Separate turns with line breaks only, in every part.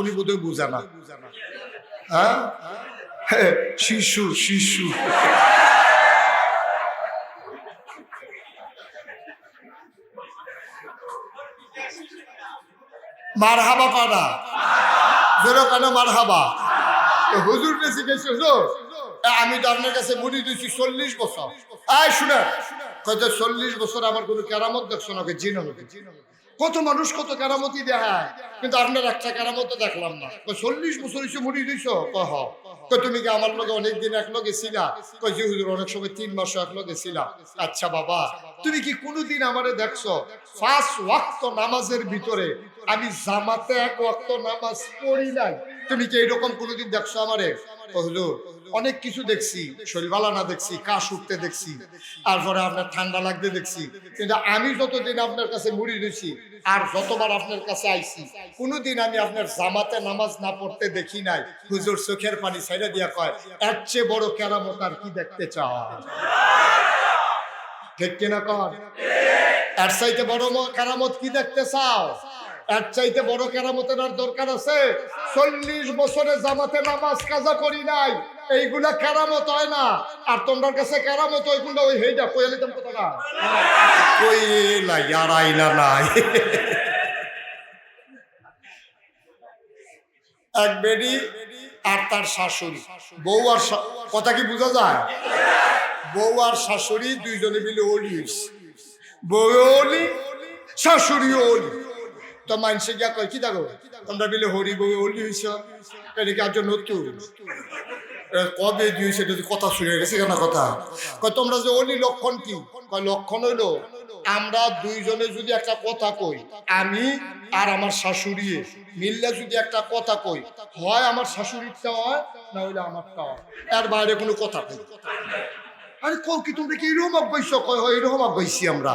উনি বোধহয় বুঝে না। শিশু শিশু মারহাবা পাড়া জোরে কেন মারহাবা। হুজুর বেশি গেছে হুজুর, আমি তো আপনার কাছে মুড়ি দিচ্ছি 40 বছর। শুনে 40 বছর আমার কোনো কেরামত দেখছো নাকি? জিন কত মানুষ কত কেরামতি দেখায়, কিন্তু আপনার একটা কেরামত দেখলাম না। 40 বছর হচ্ছে মুড়ি দিছ। তুমি কি আমার লগে অনেকদিন একলগে ছিলা? জি হুজুর অনেক সময় 3 মাস একলগে ছিলাম। আচ্ছা বাবা, তুমি কি কোনোদিন আমারে দেখছো 5 ওয়াক্ত নামাজের ভিতরে আমি জামাতে 1 ওয়াক্ত নামাজ পড়ি নাই? তুমি কি এরকম কোনোদিন দেখছো আমারে? হুজুর অনেক কিছু দেখছি, শরীর ভালো না দেখছি, কাশ উঠতে দেখছি, তারপরে আপনার ঠান্ডা লাগতে দেখছি, কিন্তু আমি যতদিন আপনার কাছে মুড়ি দিছি আর যতবার আপনার কাছে আইছি কোনোদিন আমি আপনার জামাতে নামাজ না পড়তে দেখি নাই। হুজুর চোখের পানি ছাইড়া দিয়া কয়, এর চেয়ে বড় কেরামত আর কি দেখতে চাও? ঠিক কিনা কর? এর চাইতে বড় কেরামত কি দেখতে চাও? এর চাইতে বড় কেরামতের আর দরকার আছে? 40 বছরে জামাতে নামাজ কাজা করি নাই, এইগুলা কেরামত হয় না। আর তোমার কাছে কেরামত ওইগুলো ওই হেইটা কইয়া নিতাম কত না কই লাই আর আইলা নাই। এক বেডি আর তার শাশুড়ি, বউ আর কথা কি বোঝা যায়? বউ আর শাশুড়ি দুইজনে মিলে ওলি হইছে। বউ ওলি, শাশুড়িও ওলি। তো মানুষে গিয়া কয়, কি দেখো তোমরা মিলে হরি বউ ওলি হইছ, এটা কি আজ নতুন? কবে দিয়েছে কথা শুনে গেছে কেন কথা? কয় তোমরা যে অলি লক্ষণ কি? কয় লক্ষণ হইলো আমরা দুইজনে যদি একটা কথা কই, আমি আর আমার শাশুড়ি মিললে যদি একটা কথা কই, হয় আমার শাশুড়িরটা হয় না হইলে আমারটা হয়, এর বাইরে কোনো কথা কই। আরে কও কি তোমরা কি এরকম অভ্যাস? কয় হয় এরকম অভ্যাসী আমরা।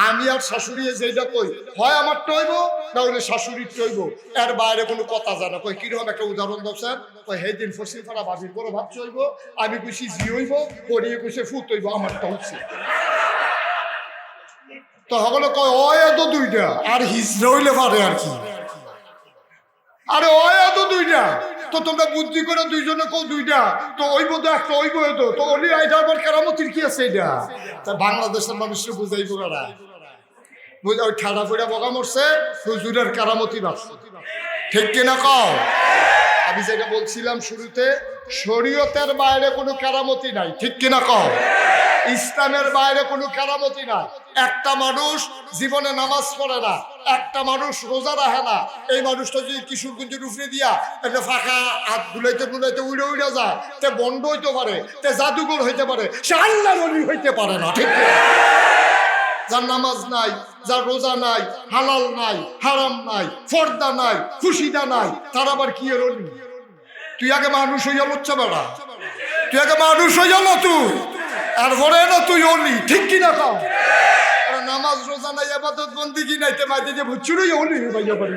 আমি আর শাশুড়ি যেটা কই, হয় আমার টইব না হইলে শাশুড়ির টইব, এর বাইরে কোনো কথা জানা। কই কিরকম একটা উদাহরণ দাও স্যার? কই হে দিন ফসিল ফাড়া বাবির বড় ভাত চইব, আমি কইছি জি হইব, পড়িয়ে কইছে ফুট হইব, আমারটা হচ্ছে। তো হগলে কয় ওই এত দুইটা আর হিজড়া হইলে পারে আর কি। আরে ওই এত দুইটা, তো তোমরা বুদ্ধি করে দুইজনে কো দুইটা, তো ওইব তো একটা ওইব তো, তো অলি আইটা আবার কেরামতির কি আছে এটা? তা বাংলাদেশের মানুষকে বুঝাইব না, বুঝা ওই ঠাডা ফুড়া বগা মরছে, হুজুরের কেরামতি বাড়ছে। ঠিক কিনা কও? আমি যেটা বলছিলাম শুরুতে, শরীয়তের বাইরে কোনো কেরামতি নাই। ঠিক কিনা কও? ইসলামের বাইরে কোনো কেরামতি নাই। একটা মানুষ জীবনে নামাজ পড়ে না, একটা মানুষ রোজা রাখে না, এই মানুষটা যদি কিশোরগঞ্জের উপরে দিয়া একটা ফাঁকা হাত বুলাইতে বুলাইতে উড়ে উড়ে যায়, তে বন্ড হইতে পারে, তে জাদুঘর হইতে পারে, সে আল্লাহর ওলি হইতে পারে না। ঠিক কিনা? যার নামাজ নাই, যার রোজা নাই, হালাল নাই, হারাম নাই, ফর্দা নাই, খুশিদা নাই, তার আবার কি এর ওলি? তুই আগে মানুষ হইয়া লচ্ছা বেড়া, তুই আগে মানুষ হইয়া না, তুই এরপরে না তুই ওলি। ঠিক কিনা কও? নামাজ রোজা নাই, ইবাদত বন্দেগি নাই, তে মাইতে যে বুচুরই ওলি ভাইয়া পারি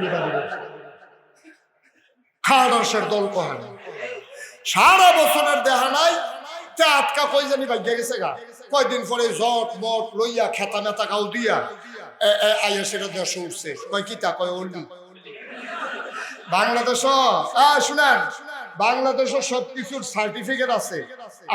খাড়াসের দল কয় সারা বছরের দেহা নাই, তে আটকা কই জানি ভাগ্যা গেছে গা। কয়দিন পরে জট মট লইয়া খেতা মেতা গাও দিয়া আইয়া সেটা দেশ উঠছে। কয় কি তা? কয় ওলি। বাংলাদেশ শুনেন, বাংলাদেশের সবকিছুর সার্টিফিকেট আছে।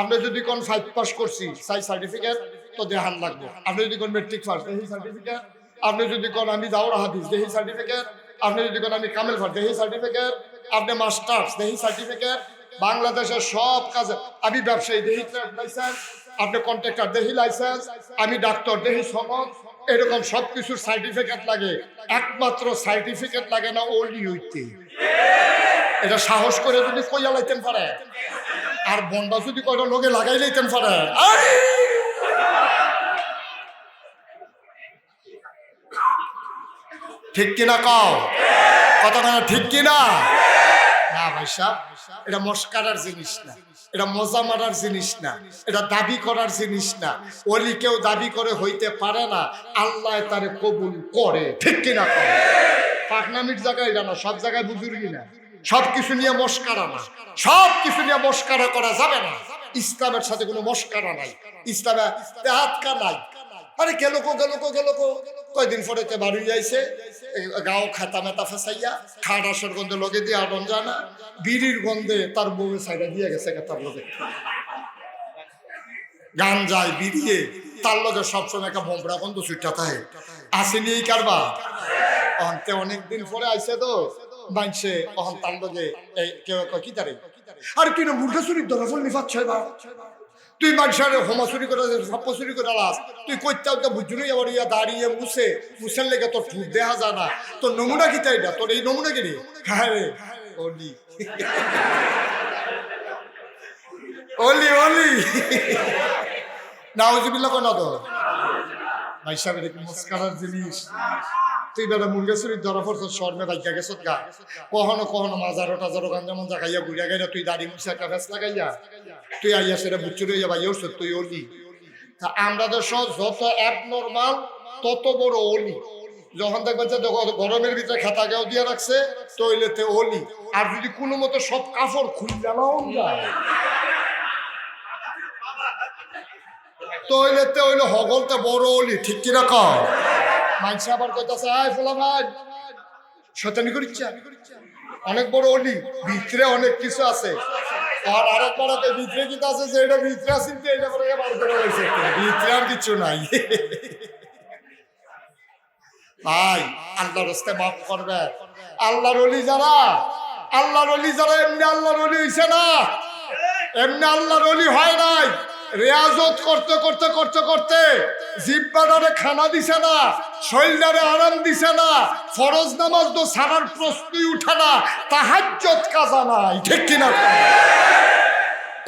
আপনি যদি কোন 5 পাস করছি সাই সার্টিফিকেট তো দেখান লাগবে। আপনি যদি কোন মেট্রিক পাস দেহি সার্টিফিকেট, আপনি যদি কোন আমি দাওরা হাদিস দেহি সার্টিফিকেট, আপনি যদি কোন আমি কামেল ফার দেহি সার্টিফিকেট, আপনি মাস্টার্স দেহি সার্টিফিকেট। বাংলাদেশের সব কাজে আমি ব্যবসায়ী দেহি লাইসেন্স, আপনি কন্ট্রাক্টর দেহি লাইসেন্স, আমি ডাক্তার দেহি সনদ, এরকম সবকিছুর সার্টিফিকেট লাগে। একমাত্র সার্টিফিকেট লাগে না ওলি হইতে। এটা সাহস করে যদি কইয়া লাইতেন পারে, আর বন্ডা যদি কয়টা লোকে লাগাই লাইতেন পারে। ঠিক কিনা কও? কথা না ঠিক কিনা? না ভাই সাহেব, এটা মস্কারার জিনিস না, এটা মজা মারার জিনিস না, এটা দাবি করার জিনিস না। ওলি কেউ দাবি করে হইতে পারে না, আল্লাহ তারে কবুল করে। ঠিক কিনা কও? পাকনামির জায়গায় জানা, সব জায়গায় বুজুর্গি না, সবকিছু নিয়ে মস্কারা না, সবকিছু নিয়ে মস্কারা করা যাবে না। ইসলামের সাথে কোনো মস্কারা নাই, ইসলামে তেহাতকা নাই, আরে গেল কো কয়দিন পরে তে বাড়ি যাইছে গাও খাতা মেতা ফেসাইয়া খাট আসর গন্ধে লগে দিয়ে আটন জানা বিড়ির গন্ধে তার বউয়ের সাইডে দিয়ে গেছে তার লগে গান যায় বিড়িয়ে তার লগে সবসময় একটা বোমরা গন্ধ ছুটটা থাকে আসেনি এই কারবার অন্তে অনেকদিন পরে আইসে তো মানছে তখন তার লগে কেউ কি তারে আর তুই না মুরগা চুরির দরফল নিফাত ছয় বা তুই মানুষের হোমা চুরি করে সপ্প চুরি করে লাস তুই কইতে বুঝুনি আবার ইয়া দাঁড়িয়ে মুছের লেগে তোর ঠুট দেখা যায় না তোর নমুনা কি তাই না তোর এই নমুনা কি রে হ্যাঁ রে অলি অলি অলি নাউজুবিল্লাহ কোন তো ভাই সাহেব এটা কি মুস্কানার জিনিস তুই বেটা মুরগা চুরির ধরা পড়ছ শর্মে বাইকা গেছ গা কখনো মাজারো টাজারো গান যেমন জাগাইয়া ঘুরিয়া গাইয়া তুই দাড়ি মুছে একটা ফেস লাগাইয়া তুই আইয়া সেটা বুচ্চুর হইয়া ভাই ওর তুই অলি আমরা দেশ যত অ্যাবনর্মাল তত বড় অলি যখন দেখবেন যে গরমের ভিতরে খাতা গাও দিয়ে রাখছে টয়লেটে অলি আর যদি কোনো মতো সব কাপড় খুললা যায় টয়লেটে হইলো হগলতে বড় অলি ঠিক কিনা কর মাইনসে আবার কইতাছে আয় ফোলা ভাই শয়তানি করিচ্ছা অনেক বড় অলি ভিতরে অনেক কিছু আছে আর আরেকবার ভিতরে কি আছে যে এটা ভিতরে আছে এটা পরে বার করে হয়েছে ভিতরে আর কিছু নাই ভাই আল্লাহর রাস্তায় মাফ করবে আল্লাহর ওলি যারা এমনি আল্লাহর ওলি হইছে না এমনি আল্লাহর ওলি হয় নাই রেয়াজত করতে জিব্বাটারে খানা দিছে না শরীরটারে আরাম দিছে না ফরজ নামাজ তো সারার প্রশ্নই উঠে না তাহাজ্জুদ কাজা নাই ঠিক কিনা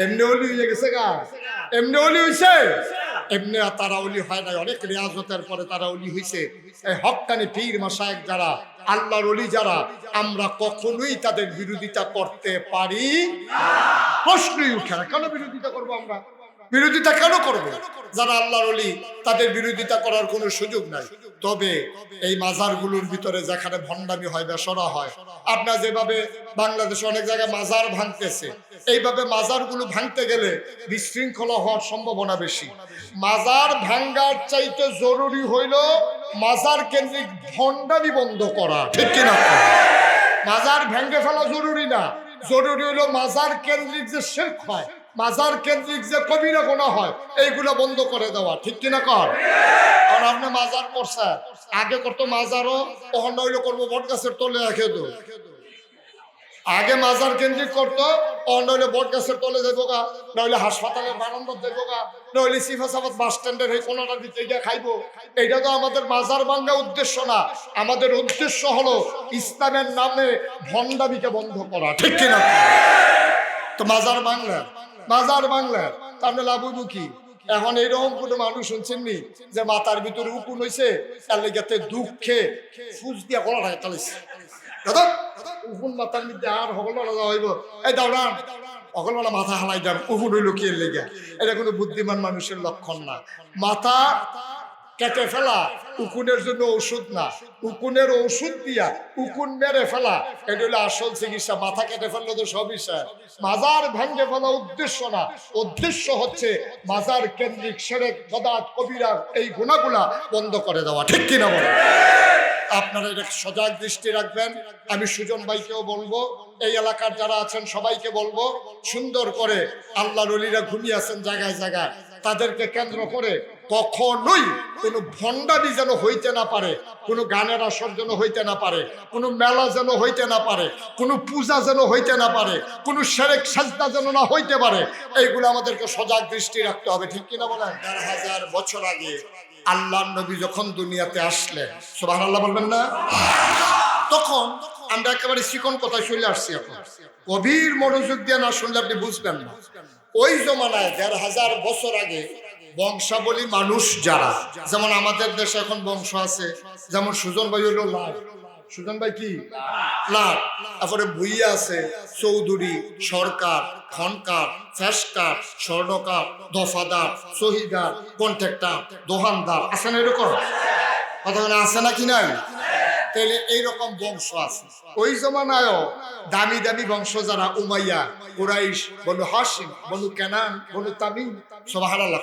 এমনি ওলি হয়ে গেছে গা এমনি ওলি হইছে এমনি তারা ওলি হয় নাই অনেক রেয়াজতের পরে তারা ওলি হইছে এই হক্কানি পীর মাশায়েখ যারা আল্লাহর ওলি যারা আমরা কখনোই তাদের বিরোধিতা করতে পারি প্রশ্নই উঠে না কেন বিরোধিতা করবো আমরা বিরোধিতা কেন করবে যারা আল্লাহর ওলি তাদের বিরোধিতা করার কোনো সুযোগ নাই তবে এই মাজারগুলোর ভিতরে যেখানে ভণ্ডামি হয় বেসরা হয় আপনার যেভাবে বাংলাদেশে অনেক জায়গায় মাজার ভাঙতেছে এইভাবে মাজারগুলো ভাঙতে গেলে বিশৃঙ্খলা হওয়ার সম্ভাবনা বেশি মাজার ভাঙ্গার চাইতে জরুরি হইল মাজার কেন্দ্রিক ভণ্ডামি বন্ধ করা ঠিক কিনা মাজার ভেঙে ফেলা জরুরি না জরুরি হইল মাজার কেন্দ্রিক যে শিরক হয় মাজার কেন্দ্রিক যে কবিরা গুনাহ হয় এইগুলো বন্ধ করে দেওয়া ঠিক কিনা কর আর আপনি মাজার করছে আগে করতো মাজারও তখন নইলে করবো বট গাছের তলে রেখে দো আগে মাজার কেন্দ্রিক করতো নইলে বট গাছের তলে যাবো গা নইলে হাসপাতালের বারান্দার যাবো গা নইলে সিফাসাবাদ বাস স্ট্যান্ডের এই কোনাটা দিতে গিয়ে খাইবো এইটা তো আমাদের মাজার ভাঙ্গা উদ্দেশ্য না আমাদের উদ্দেশ্য হলো ইসলামের নামে ভণ্ডামিকে বন্ধ করা ঠিক কিনা তো মাজার বাংলা তাহলে লাভ হইব কি এখন এইরকম কোনো মানুষ শুনছেন নি যে মাথার ভিতরে উকুন হয়েছে তার লেগে দুঃখে ফুস দিয়া গলা থাকে চালিয়েছে দাদা উকুন মাথার মধ্যে আর হগলবেলা হইব এই দাওড়ান হগলবেলা মাথা হালাই যান উকুন হইল কি লেগে এটা কোনো বুদ্ধিমান মানুষের লক্ষণ না মাথা কেটে ফেলা উকুনের জন্য ওষুধ না উকুনের ওষুধ দিয়া উকুন মেরে ফেলা এটা হলো আসল চিকিৎসা মাথা কেটে ফেললে তো সবই স্যার মাজার ভেঙে ফেলা উদ্দেশ্য না উদ্দেশ্য হচ্ছে মাজার কেন্দ্রিক শিরক বিদআত কবিরা এই গুনাহগুলা বন্ধ করে দেওয়া ঠিক কিনা বলেন আপনারা এটা সজাগ দৃষ্টি রাখবেন আমি সুজন ভাইকেও বলবো এই এলাকার যারা আছেন সবাইকে বলবো সুন্দর করে আল্লাহর ওলিরা ঘুমিয়ে আছেন জায়গায় জায়গায় তাদেরকে কেন্দ্র করে কখনোই কোনো ভণ্ডামি যেন হইতে না পারে কোনো গানের আসর যেন হইতে না পারে কোনো মেলা যেন হইতে না পারে কোনো পূজা যেন হইতে না পারে কোনো শিরক সাজদা যেন না হইতে পারে এইগুলো আমাদেরকে সজাগ দৃষ্টি রাখতে হবে ঠিক কিনা বলেন ১,৫০০ বছর আগে আল্লাহর নবী যখন দুনিয়াতে আসলেন সুবহানাল্লাহ বলবেন না তখন আমরা একেবারে চিকন কথায় চলে আসছি এখন গভীর মনোযোগ দিয়ে না শুনলে আপনি বুঝবেন না ওই জমানায় ১,৫০০ বছর আগে বংশাবলী মানুষ যারা যেমন আমাদের দেশে এখন বংশ আছে যেমন সুজন ভাই হইল লাট সুজন ভাই কি লাট তারপরে ভুইয়া আছে চৌধুরী সরকার খনকার ফেসকার স্বর্ণকার দফাদার শহীদার কন্ট্রাক্টর দোকানদার আছে না এরকম কথা আছে না কি নাই তাহলে এইরকম বংশ আছে ওই জমানায়ও দামি দামি বংশ যারা উমাইয়া কুরাইশ বনু হাশিম বনু কেনান বনু তামিম সুবহানাল্লাহ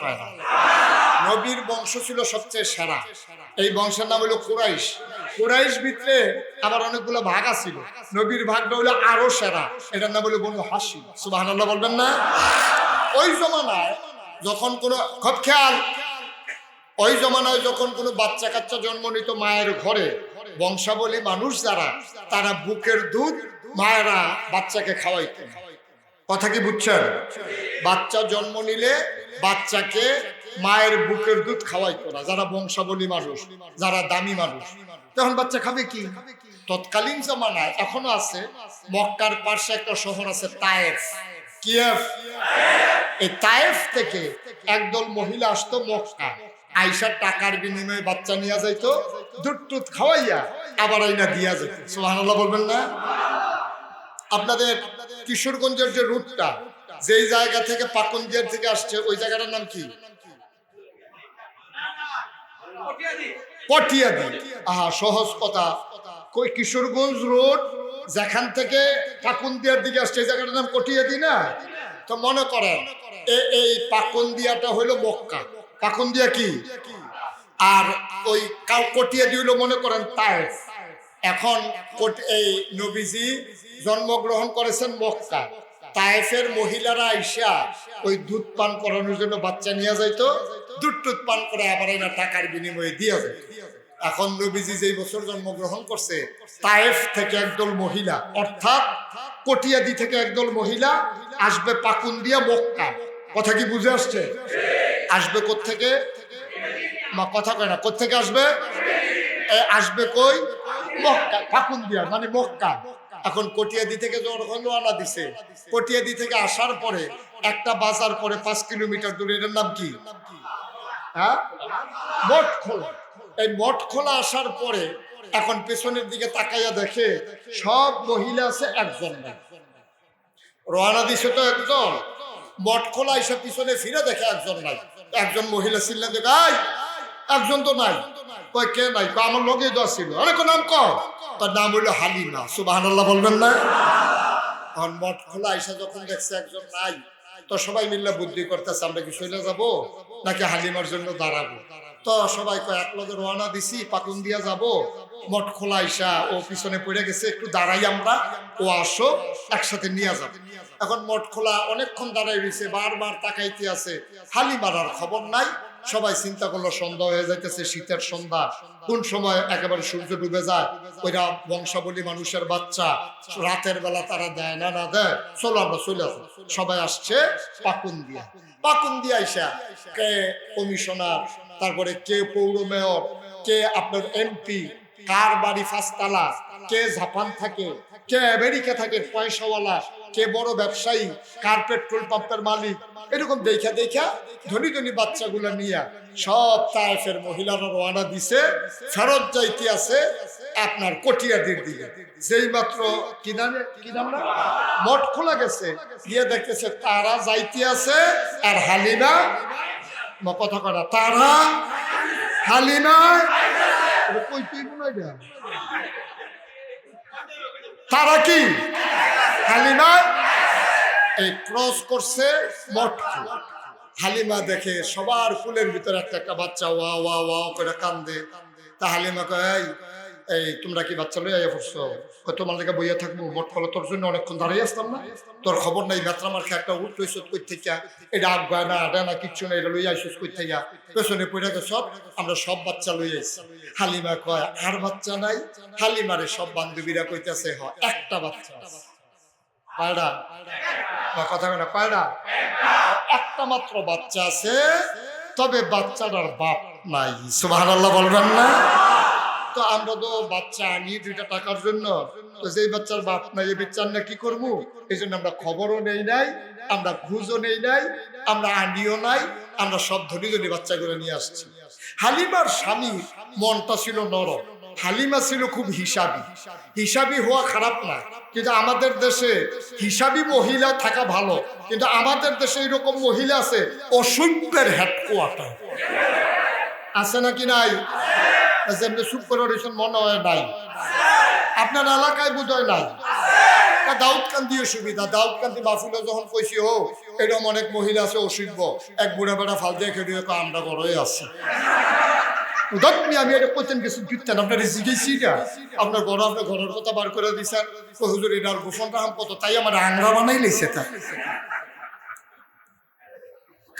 নবীর বংশ ছিল সবচেয়ে সেরা। এই বংশের নাম হলো কুরাইশ। কুরাইশ ভিতরে আবার অনেকগুলো ভাগ আছিল, নবীর ভাগটা হলো আরো সেরা, এটার নাম হলো বনু হাশিম। সুবহানাল্লাহ বলবেন না? ওই জমানায় যখন কোনো, খুব খেয়াল, ওই জমানায় যখন কোনো বাচ্চা কাচ্চা জন্ম নিত মায়ের ঘরে, বংশাবলী মানুষ যারা, তারা বুকের দুধ মায়েরা বাচ্চাকে খাওয়াইত। কথা কি বুঝছেন? বাচ্চা জন্ম নিলে বাচ্চাকে মায়ের বুকের দুধ খাওয়াইতো না, যারা বংশাবলী মানুষ, যারা দামি মানুষ। তখন বাচ্চা খাবে কি? তৎকালীন জমানায় এখনো আছে, মক্কার পাশে একটা শহর আছে তায়েফ, কিয়েফ। এই তায়েফ থেকে একদল মহিলা আসতো মক্কা, আইসার টাকার বিনিময়ে বাচ্চা নিয়ে যাইতো, দুধ টুধ খাওয়াইয়া আবার আইনা দিয়া যেত। সুবহানাল্লাহ বলবেন না? আপনাদের কিশোরগঞ্জের যে রুটটা, যেই জায়গা থেকে পাকুন্দিয়ার থেকে আসছে, ওই জায়গাটার নাম কি? পটিয়াদি। আহা, সহজ কথা। কই কিশোরগঞ্জ রোড যেখান থেকে পাকুন্দিয়ার দিকে আসছে, এই জায়গাটার নাম কটিয়াদি না? তো মনে করেন এই পাকুন্দিয়াটা হইলো মক্কা, পাকুন্দিয়া কি, আর ওই কটিয়াদি হইলো মনে করেন তায়েফ। এখন এই নবীজি জন্মগ্রহণ করেছেন মক্কা, তায়েফের মহিলারা আইসা ওই দুধ পান করানোর জন্য বাচ্চা নিয়ে যাইতো, দুধ টুধ পান করে আবার এরা টাকার বিনিময়ে দিয়ে যেত। এখন নবীজি যেই বছর জন্মগ্রহণ করছে, তায়েফ থেকে একদল মহিলা, অর্থাৎ কটিয়াদি থেকে একদল মহিলা আসবে পাকুন্দিয়া মক্কা। কথা কি বুঝে আসছে? আসবে কোত্থেকে? কথা কয় না, কোত্থেকে আসবে? আসবে কই? মক্কা, পাকুন্দিয়া মানে মক্কা। এখন কটিয়াদি থেকে যখন রওনা দিছে, কটিয়াদি থেকে আসার পরে একটা বাজার পরে 5 কিলোমিটার দূরে, এটার নাম কি? হ্যাঁ, মঠখোলা। এই মঠখোলা আসার পরে এখন পেছনের দিকে তাকাইয়া দেখে সব মহিলা আছে, একজন নাই। রওনা দিছে তো একজন, মঠখোলা এসে পিছনে ফিরে দেখে একজন নাই। একজন মহিলা ছিলেন যে, ভাই একজন তো নাই। কয় কে নাই? আমার লগে তো ছিল। আরে কোন নাম কর? তার নাম হইলো হালিমা। সুবহানাল্লাহ বলবেন না? তখন মঠখোলা এসে যখন দেখছে একজন নাই, তো সবাই মিল্লা বুদ্ধি করতেছে, আমরা কি চলে যাবো নাকি হালিমার জন্য দাঁড়াবো? তো সবাই কয় এক লগে রওনা দিছি, পাকুন্দিয়া যাবো, মঠখোলা আইসা ও পিছনে পড়ে গেছে, একটু দাঁড়াই আমরা, ও আসো একসাথে নিয়ে যাবো। এখন মঠখোলা অনেকক্ষণ দাঁড়াই রয়েছে, বারবার তাকাইতে আছে, হালিমার আর খবর নাই। সবাই চিন্তা করলো সন্ধ্যা হয়ে যাইতেছে, শীতের সন্ধ্যা, কোন সময় একেবারে সূর্য ডুবে যায়। ওইরা বংশাবলী মানুষের বাচ্চা, রাতের বেলা তারা দেয় না, না দেয়, চলো আমরা চলে আসবো। সবাই আসছে পাকুন্দিয়া। পাকুন্দিয়া আইসা কে কমিশনার, তারপরে কে পৌর মেয়র, কে আপনার এমপি, কার বাড়ি 5 তালা, কে জাপান থাকে, কে আমেরিকা থাকে পয়সাওয়ালা, কে বড় ব্যবসায়ী, কার পেট্রোল পাম্পের মালিক, এরকম দেখা দেখা ধনী ধনী বাচ্চাগুলো নিয়ে সব তায়েফের মহিলারা রওনা দিছে, ফেরত যাইতে আছে আপনার কটিয়াদির দিকে। যেই মাত্র কি নাম না মঠখোলা গেছে, গিয়ে দেখতেছে তারা যাইতে আছে আর হালিমা, কথা করা, তারা হালিমা তারা কি হালিমা এই ক্রস করছে মঠখোলা। হালিমা দেখে সবার ফুলের ভিতরে একটা একটা বাচ্চা ওয়া ওয়া ওয়া করে কান্দে। তা হালিমা কয়, এই তোমরা কি বাচ্চা লইয়া পড়ছো? তোমার লেগে বইয়া থাকবো, মঠখোলা তোর জন্য অনেকক্ষণ দাঁড়িয়ে আসতাম না, তোর খবর নাই? বেত্রা মার্কে একটা উঠ লইছ কই থেকে, এটা আগ না আডা না কিচ্ছু না, এটা লইয়া আইসুস কই থেকে, পেছনে পড়ে গেছ, আমরা সব বাচ্চা লই আইছি। হালিমা কয় আর বাচ্চা নাই? হালিমারে সব বান্ধবীরা কইতেছে হ একটা বাচ্চা আছে। পায়রা কথা কয় না, পায়রা একটা মাত্র বাচ্চা আছে, তবে বাচ্চাটার বাপ নাই। সুবহানাল্লাহ বলবেন না? তো আমরা তো বাচ্চা আনি 2টা টাকার জন্য, তো যেই বাচ্চার বাপ নাই, এই বাচ্চার না কি করবো? এই জন্য আমরা খবরও নেই নাই, আমরা খুঁজও নেই নাই, আমরা আনিও নাই, আমরা সব ধনী ধনী বাচ্চাগুলো নিয়ে আসছি। হালিমার স্বামী মনটা ছিল নরম, হালিমা ছিল খুব হিসাবি। হিসাবি হওয়া খারাপ না, কিন্তু আমাদের দেশে হিসাবি মহিলা থাকা ভালো, কিন্তু আমাদের দেশে এরকম মহিলা আছে অসভ্যের হেডকোয়ার্টার আছে নাকি নাই? মনে হয় নাই, আপনার এলাকায় বোধ হয় নাই। দাউদকান্দিও সুবিধা। দাউদকান্দি মাহফিলে যখন কইছি ও এরকম অনেক মহিলা আছে অসুস্থ, এক বুড়া বেড়া ফাল দিয়ে খেয়ে আমরা বড়ই আছি। আমি এটা কোচেন কিছু দিতেন আপনার জিজ্ঞেসি আপনার ঘর, আপনার ঘরের কথা বার করে দিচ্ছেন হুজুর এটার গোপন রাখাম কত, তাই আমার আংরা বানাই লেছে। তা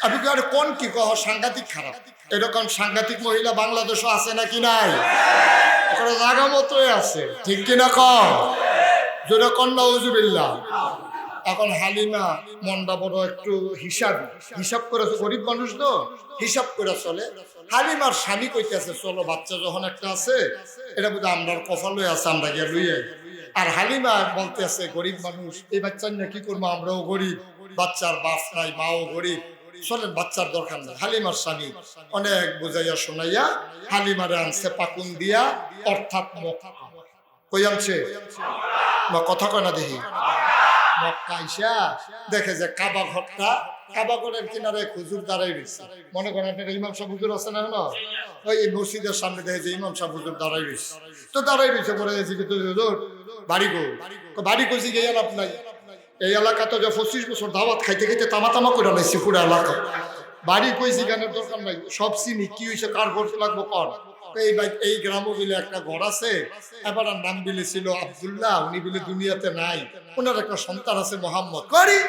আপনি কি আর কোন কি কহ সাংঘাতিক খারাপ। এরকম সাংঘাতিক মহিলা বাংলাদেশও আছে নাকি নাই? ওখানে জায়গা মতোই আছে, ঠিক কিনা কম যেটা কন্যা উজুবিল্লাহ। এখন হালিমা মনটা বড় একটু হিসাব করে, গরিব মানুষ তো হিসাব করে চলে। হালিমার স্বামী কইতেছে চলো বাচ্চা যখন একটা আছে এটা বোধহয় আমরার কপালে আছে, আমরা গিয়ে লইয়ে। আর হালিমা বলতে আছে গরিব মানুষ, এই বাচ্চা নিয়ে কি করবো, আমরাও গরিব, বাচ্চার বাপ নাই মাও গরিব, চলেন বাচ্চার দরকার নেই। হালিমার স্বামী অনেক বুঝাইয়া শোনাইয়া হালিমারে আনছে পাকুন দিয়া, অর্থাৎ কই আনছে বা কথা কয় না দেখি মক্কা আইসা দেখে যে কাবা ঘরটা, কাবা ঘরের কিনারে হুজুর দাঁড়াই রয়েছে। মনে করেন একটা ইমাম সাহেব হুজুর আছে না, ওই মসজিদের সামনে দেখে যে ইমাম সাহেব হুজুর দাঁড়াই রয়েছে। তো দাঁড়াই রয়েছে পরে হুজুর বাড়ি গো, বাড়ি কইছি গিয়ে লাভ নাই, এই এলাকাতে যে 25 বছর দাওয়াত খাইতে খাইতে তামা তামা করে লাইছি পুরো এলাকা, বাড়ি কইছি গানের দরকার নাই, সব চিনি কি হয়েছে কার ঘর লাগবো কর। এই গ্রামও বিলে একটা ঘর আছে, এবার নাম বিলে ছিল আব্দুল্লাহ, উনি বিলে দুনিয়াতে নাই, ওনার একটা সন্তান আছে মোহাম্মদ। করি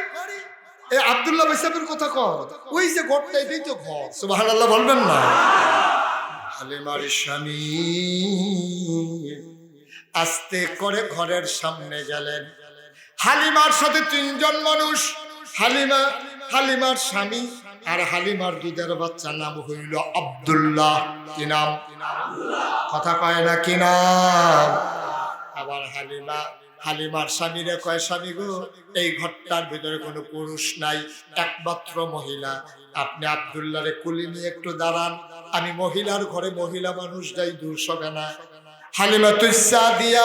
এই আব্দুল্লাহ সাহেবের কথা কর, ওই যে ঘরটা এটাই তো ঘর। সুবহানাল্লাহ বলবেন না? হালিমার স্বামী আস্তে করে ঘরের সামনে গেলেন। হালিমার সাথে 3 জন মানুষ, হালিমার স্বামী আর হালিমার দুধের বাচ্চার নাম হইল আব্দুল্লাহ। কি নাম? কথা কয় না কি নাম? আবার হালিমার স্বামীরে কয় স্বামী গো, এই ঘরটার ভিতরে কোনো পুরুষ নাই, একমাত্র মহিলা, আপনি আব্দুল্লাহরে কুলি নিয়ে একটু দাঁড়ান, আমি মহিলার ঘরে মহিলা মানুষ যাই দূর সবে না। হালিমা তুইসা দিয়া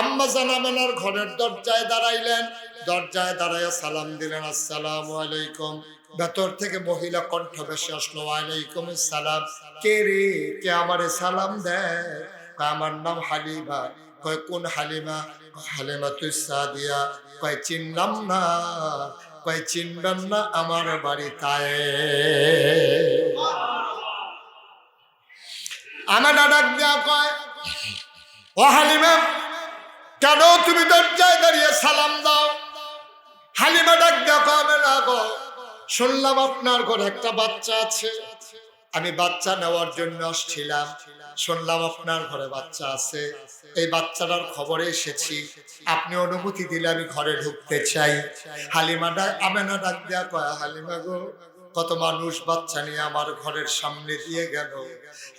আম্মা জানামেনার ঘরের দরজায় দাঁড়াইলেন, দরজায় দাঁড়াইয়া সালাম দিলেন, আসসালামু আলাইকুম। ভেতর থেকে মহিলা কণ্ঠ ভেসে আসলো, ওয়ালাইকুম আসসালাম। কে রে, কে আমারে সালাম দেয়? আমার নাম হালিমা। কয় কোন হালিমা? হালিমা তুইসা দিয়া। কয় চিনলাম না। কয় চিনবেন না, আমার বাড়ি তাই। আমার ডাক দেয়া কয় ও হালিমা, কেন তুমি দরজায় দাঁড়িয়ে সালাম দাও? হালিমা ডাক দেয়া কয় না গো, শুনলাম আপনার ঘরে একটা বাচ্চা আছে, আমি বাচ্চা নেওয়ার জন্য আসছিলাম, শুনলাম আপনার ঘরে বাচ্চা আছে, এই বাচ্চাটার খবরে এসেছি, আপনি অনুমতি দিলে আমি ঘরে ঢুকতে চাই। হালিমা আমেনা ডাক দেয়া কয় হালিমা গো, কত মানুষ বাচ্চা নিয়ে আমার ঘরের সামনে দিয়ে গেল,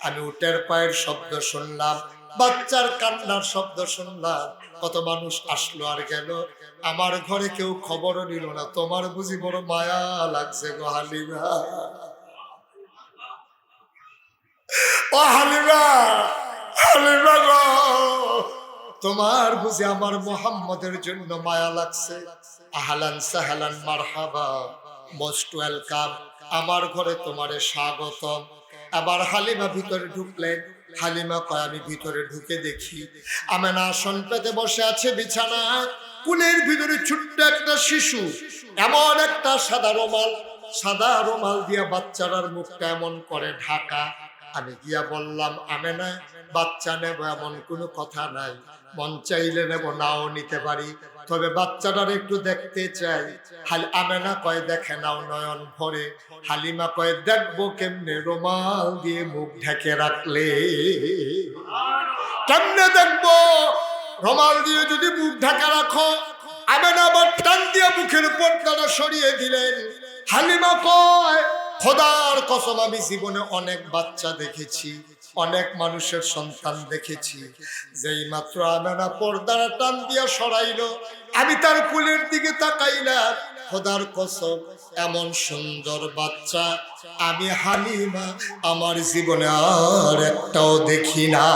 আমি উটের পায়ের শব্দ শুনলাম, বাচ্চার কান্নার শব্দ শুনলাম, কত মানুষ আসলো আর গেল, আমার ঘরে কেউ খবরও নিল না, তোমার বুঝি বড় মায়া লাগছে গো হালিমা। ও হালিমা, হালিমা গো, তোমার বুঝি আমার মোহাম্মদের জন্য মায়া লাগছে? আহলান সাহলান মারহাবা, মোস্ট ওয়েলকাম, আমার ঘরে তোমারে স্বাগতম। আবার হালিমা ভিতরে ঢুকলেন। হালিমা কয় আমি ভিতরে ঢুকে দেখি আমেনা আসন পেতে বসে আছে বিছানায়, কুলের ভিতরে ছোট্ট একটা শিশু, এমন একটা সাদা রুমাল দিয়া বাচ্চাটার মুখটা এমন করে ঢাকা। আমি গিয়া বললাম আমেনা, বাচ্চা নেব এমন কোনো কথা নাই, মন চাইলে নেব, নাও নিতে পারি, তবে বাচ্চাটার একটু দেখতে চাই। আমেনা কয় দেখে নাও নয়ন ভরে। হালিমা কয় দেখবো কেমনে, রুমাল দিয়ে মুখ ঢেকে রাখলে কেমনে দেখবো? রুমাল দিয়ে যদি মুখ ঢাকা রাখো। আমেনা আবার টান দিয়ে মুখের পর্দাটা সরিয়ে দিলেন। হালিমা কয় খোদার কসম, আমি জীবনে অনেক বাচ্চা দেখেছি, অনেক মানুষের সন্তান দেখেছি, যেই মাত্র আমেনা পর্দাটা টান দিয়া সরাইলো, আমি তার কুলের দিকে তাকাইলাম, খোদার কসম এমন সুন্দর বাচ্চা আমি হালিমা আমার জীবনে আর একটাও দেখি না।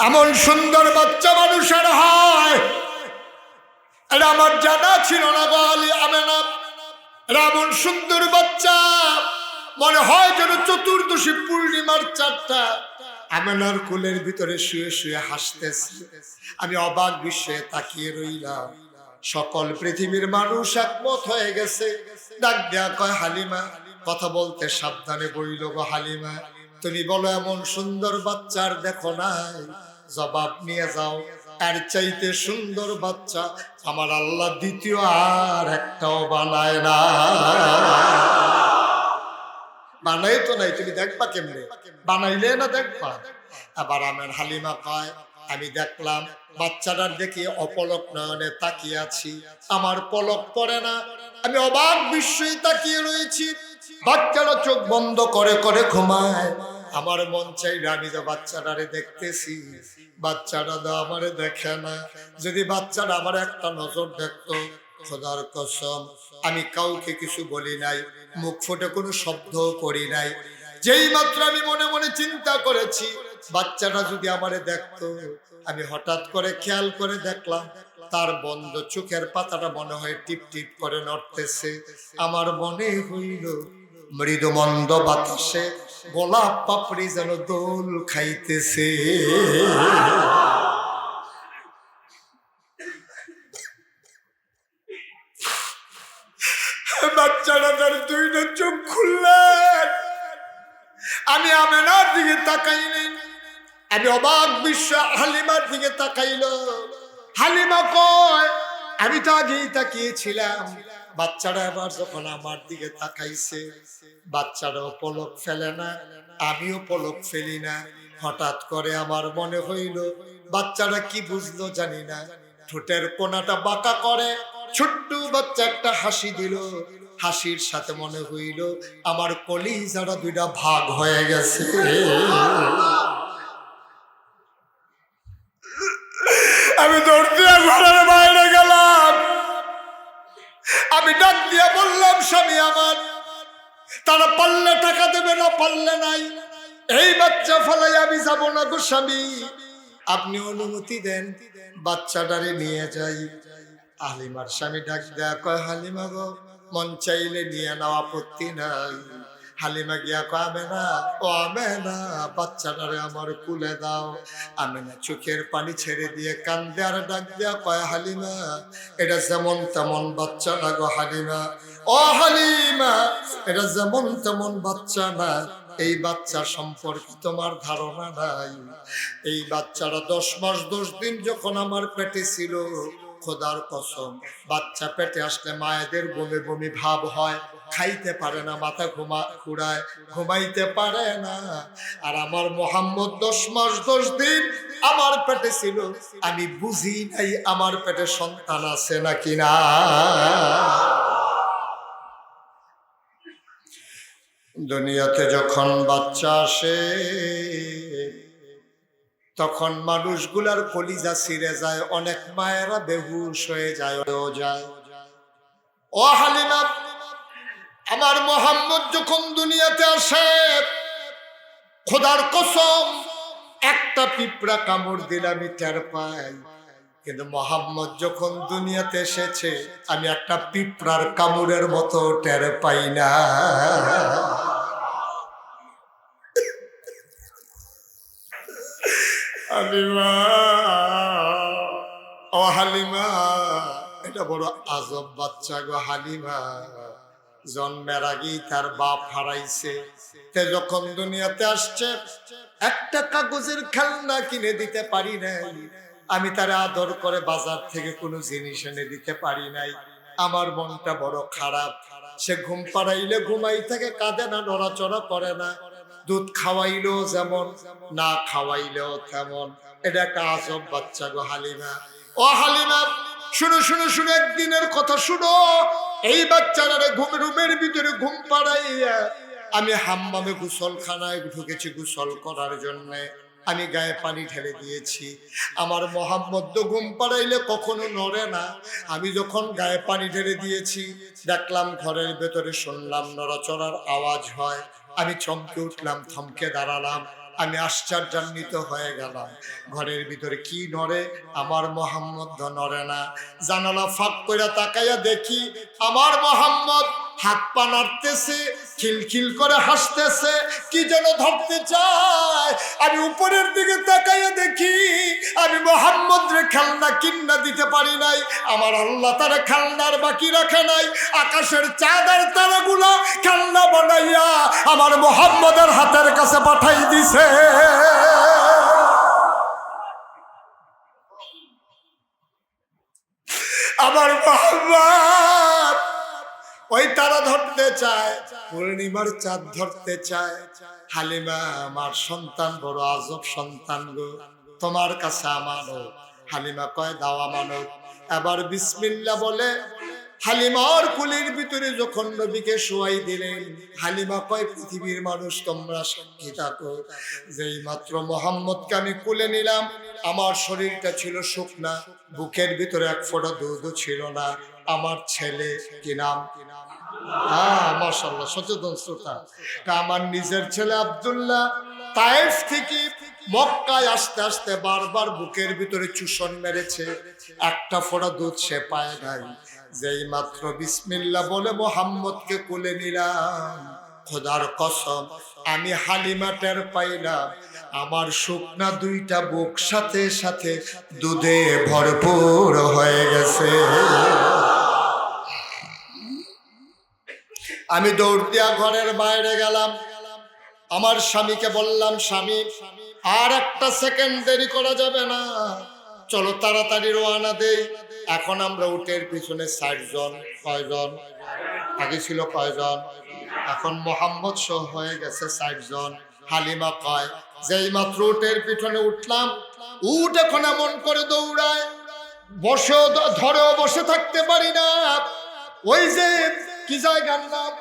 এমন সুন্দর বাচ্চা মানুষের হয় এটা আমার জানা ছিল না গো আমেনা। এমন সুন্দর বাচ্চা মনে হয় যেন চতুর্দশী পূর্ণিমার চাঁদটা আমেনার কোলের ভিতরে শুয়ে শুয়ে হাসতেছে। আমি অবাক বিস্ময়ে তাকিয়ে রইলাম। সকল পৃথিবীর মানুষ একমত হয়ে গেছে। ডাক দেয়া কয়, হালিমা কথা বলতে সাবধানে বইল গো হালিমা, তুমি বলো এমন সুন্দর বাচ্চার দেখো নাই? জবাব নিয়ে যাও, এর চাইতে সুন্দর বাচ্চা আমার আল্লাহ দ্বিতীয় আর একটাও বানায় না। বানাই তো নাই, তুমি দেখবা কেমনে? বানাইলে না দেখবা। আবার আমার হালিমা কয়, আমি দেখলাম বাচ্চাটার দেখি অপলক নয়নে তাকিয়ে আছি, আমার পলক পড়ে না। আমি অবাক বিস্ময়ে তাকিয়ে রয়েছি। বাচ্চারা চোখ বন্ধ করে করে ঘুমায়। আমার মন চাইলে আমি তো বাচ্চাটারে দেখতেছি, বাচ্চাটা তো আমারে দেখে না। যদি বাচ্চাটা আমার একটা নজর দেখতো, খোদার কসম আমি কাউকে কিছু বলি নাই, মুখ ফুটে কোনো শব্দ করি নাই। যেই মাত্র আমি মনে মনে চিন্তা করেছি বাচ্চাটা যদি আমারে দেখতো, আমি হঠাৎ করে খেয়াল করে দেখলাম তার বন্ধ চোখের পাতাটা মনে হয় টিপ টিপ করে নড়তেছে। আমার মনে হইল মৃদু মন্দ বাতাসে গোলাপ পাপড়ি যেন দোল খাইতেছে। বাচ্চাটা তার দুইটা চোখ খুললেন। আমি আমেনার দিকে তাকাইনি, আমি অবাক বিস্ময়ে হালিমার দিকে তাকাইল। হালিমা কয়, আমি তো আগেই তাকিয়েছিলাম। বাচ্চারা এবার যখন আমার দিকে তাকাইছে, বাচ্চারাও পলক ফেলে না, আমিও পলক ফেলি না। হঠাৎ করে আমার মনে হইল বাচ্চারা কি বুঝলো জানি না, ঠোঁটের কোনাটা বাঁকা করে ছোট্ট বাচ্চা একটা হাসি দিল। হাসির সাথে মনে হইল আমার কলিজাটা দুইটা ভাগ হয়ে গেছে। আমি দৌড় দিয়ে ঘরের বাইরে গেলাম। আমি ডাক দিয়ে বললাম, স্বামী আমার, তারা পারলে টাকা দেবে, না পারলে নাই। এই বাচ্চা ফেলাই আমি যাবো না গো স্বামী, আপনি অনুমতি দেন বাচ্চাটারে নিয়ে যাই। হালিমার স্বামী ডাক দেয়া কয়, হালিমা গো, মন চাইলে নিয়ে নাও, আপত্তি নাই। হালিমা গিয়া কয়, আমেনা, ও আমেনা, বাচ্চাটারে আমার কুলে দাও। আমেনা চোখের পানি ছেড়ে দিয়ে কান্দে আর ডাক দেয়া কয়, হালিমা, এটা যেমন তেমন বাচ্চা না গো হালিমা। ও হালিমা, এটা যেমন তেমন বাচ্চা না। এই বাচ্চা সম্পর্কে তোমার ধারণা নাই। এই বাচ্চারা 10 মাস 10 দিন যখন আমার পেটে ছিল, খোদার কসম, বাচ্চা পেটে আসলে মায়েদের বমি বমি ভাব হয়, খাইতে পারে না, মাথা ঘুরায়, ঘুমাইতে পারে না। আর আমার মোহাম্মদ 10 মাস 10 দিন আমার পেটে ছিল, আমি বুঝি নাই আমার পেটে সন্তান আছে নাকি না। দুনিয়াতে যখন বাচ্চা আসে তখন মানুষগুলার কলিজা ছিঁড়ে যায়, অনেক মায়েরা বেহুশ হয়ে যায়। ও হালিমা, আমার মোহাম্মদ যখন দুনিয়াতে আসে, খোদার কসম একটা পিঁপড়া কামড় দিলে আমি টের পাই, কিন্তু মোহাম্মদ যখন দুনিয়াতে এসেছে আমি একটা পিঁপড়ার কামড়ের মতো টের পাই না। হালিমা, ও হালিমা, এটা বড় আজব বাচ্চা গো হালিমা। জন্মের আগেই তার বাপ হারাইছে, তে যখন দুনিয়াতে আসছে একটা কাগজের খেলনা কিনে দিতে পারি নাই। আমি তার আদর করে বাজার থেকে কোনো জিনিস এনে দিতে পারি নাই। আমার মনটা বড় খারাপ। সে ঘুম পাড়াইলে ঘুমাই থাকে, কাঁদে না, নড়াচড়া করে না। দুধ খাওয়াইলেও যেমন, না খাওয়াইলেও তেমন। এটা একটা আজব বাচ্চা গো হালিমা। ও হালিমা, শুনো শুনো শুনো, একদিনের কথা শুনো। এই বাচ্চাটারে রুমের ভিতরে ঘুম পাড়াইয়া আমি হাম্মামে গোসলখানায় ঢুকেছি গোসল করার জন্যে। আমি গায়ে পানি ঢেলে দিয়েছি। আমার মোহাম্মদ তো ঘুম পাড়াইলে কখনো নড়ে না। আমি যখন গায়ে পানি ঢেলে দিয়েছি, দেখলাম ঘরের ভেতরে শুনলাম নড়াচড়ার আওয়াজ হয়। আমি চমকে উঠলাম, থমকে দাঁড়ালাম। আমি আশ্চর্যান্বিত হয়ে গেলাম। ঘরের ভিতরে কি নড়ে? আমার মোহাম্মদ নড়ে না। জানালা ফাঁক করে তাকাইয়া দেখি আমার মোহাম্মদ হাত পা নাড়তেছে, খিলখিল করে হাসতেছে, কি যেন ধরতে চায়। আমি উপরের দিকে তাকাইয়া দেখি আমি মোহাম্মদ রে খেলনা কিন্না দিতে পারি নাই। আমার আল্লাহ তারা খেলনার বাকি রাখে নাই। আকাশের চাঁদের তারাগুলা খেলনা বানাইয়া আমার মোহাম্মদের হাতের কাছে পাঠাই দিছে। আমার মোহাম্মদ ওই তারা ধরতে চায়, পূর্ণিমার চাঁদ ধরতে চায়। হালিমা আমার সন্তান, বড় আজব সন্তান গো, তোমার কাছে আমানত। হালিমা কয় দাও আমানত। এবার বিসমিল্লাহ বলে হালিমার কুলের ভিতরে যখন নবীকে শোয়াই দিলেন, হালিমা কয় পৃথিবীর মানুষ তোমরা সাক্ষী থাকো, যেই মাত্র মোহাম্মদকে আমি কুলে নিলাম আমার শরীরটা ছিল শুকনা, বুকের ভিতরে এক ফোঁটা দুধও ছিল না। আমার ছেলে কি নাম? হ্যাঁ মাশাআল্লাহ, সচেতন শ্রোতা। আমার নিজের ছেলে আব্দুল্লাহ তায়েফ থেকে মক্কায় আসতে আসতে বারবার বুকের ভিতরে চুষণ মেরেছে, একটা ফোঁটা দুধ সে পায় নাই। যেই মাত্র বিসমিল্লাহ বলে মোহাম্মদকে কোলে নিলাম, খোদার কসম আমি হালিমা টের পাইলাম আমার শুকনা দুইটা বুক সাথে সাথে দুধে ভরপুর হয়ে গেছে। আমি দৌড় দিয়া ঘরের বাইরে গেলাম, আমার স্বামীকে বললাম স্বামী আর একটা সেকেন্ড দেরি করা যাবে না, চলো তাড়াতাড়ি রওনা দেই। এখন আমরা উটের পিছনে 60 জন। কয়জন? আগে ছিল কয়জন? এখন মোহাম্মদ সহ হয়ে গেছে 60 জন। হালিমা কয় যেই মাত্র উটের পিছনে উঠলাম, উট এখন এমন করে দৌড়ায় বসে ধরেও বসে থাকতে পারি না। ওই যে কি জায়গার নাম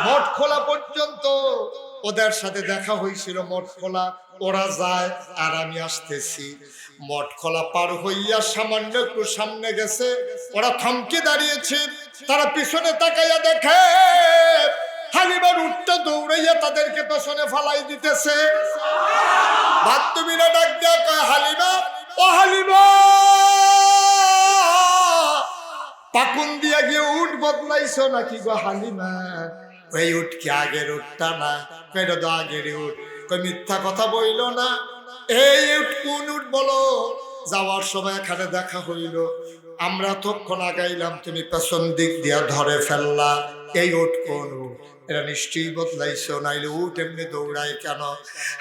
মঠখোলা পর্যন্ত ওদের সাথে দেখা হয়েছিল। মঠখোলা ওরা যায় আর আমি আসতেছি। মঠখোলা পার হইয়া সামান্য একটু সামনে গেছে, ওরা থমকে দাঁড়িয়েছে। তারা পিছনে তাকাইয়া দেখে হালিমার উটটা দৌড়াইয়া তাদেরকে পেছনে ফালাই দিতেছে। বাদ্যবীরা ডাক দেয়া কয় হালিমা, ও হালিমা, পাকুন দিয়া গিয়ে উট বদলাইছো নাকি গো হালিমা? ওই উট কি আগের উটটা না? এটা তো আগের উট। কই মিথ্যা কথা বইল না। এই উট কোন উট বলো? যাওয়ার সময় এখানে দেখা হইল, আমরা তখন আগাইলাম, তুমি পেছন দিক দিয়া ধরে ফেললা। এই উট কোন উট? এটা নিশ্চয়ই বদলাইছো, নাইলে উট এমনি দৌড়ায় কেন?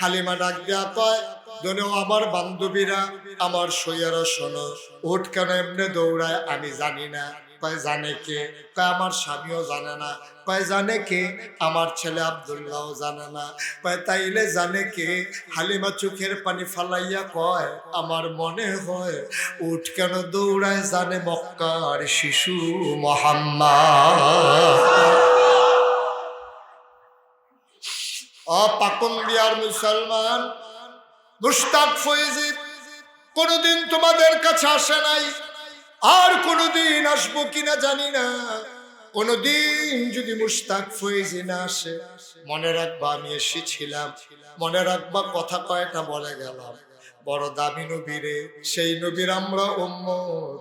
হালিমা ডাক দেয়া কয় দোনো আমার বান্ধবীরা, আমার সইয়ারা শোনো, উট কেন এমনি দৌড়ায় আমি জানি না। কয় জানে কে? কয় আমার স্বামীও জানে না। কয় জানে কে? আমার ছেলে আব্দুল্লাহও জানে না। কয় তাইলে জানে কে? হালিমা চোখের পানি ফালাইয়া কয় আমার মনে হয় উট কেন দৌড়ায় জানে মক্কার শিশু মুহাম্মদ। পাকুন দিয়ার মুসলমান, মুশতাক ফয়েজি কোনদিন তোমাদের কাছে আসে নাই, আর কোনদিন আসবো কিনা জানি না। কোনদিন যদি মুশতাক ফয়েজি না আসে, মনে রাখবা আমি এসেছিলাম, মনে রাখবা কথা কয়টা বলে গেলাম। বড় দামি নবীরে, সেই নবীর আমরা উম্মত।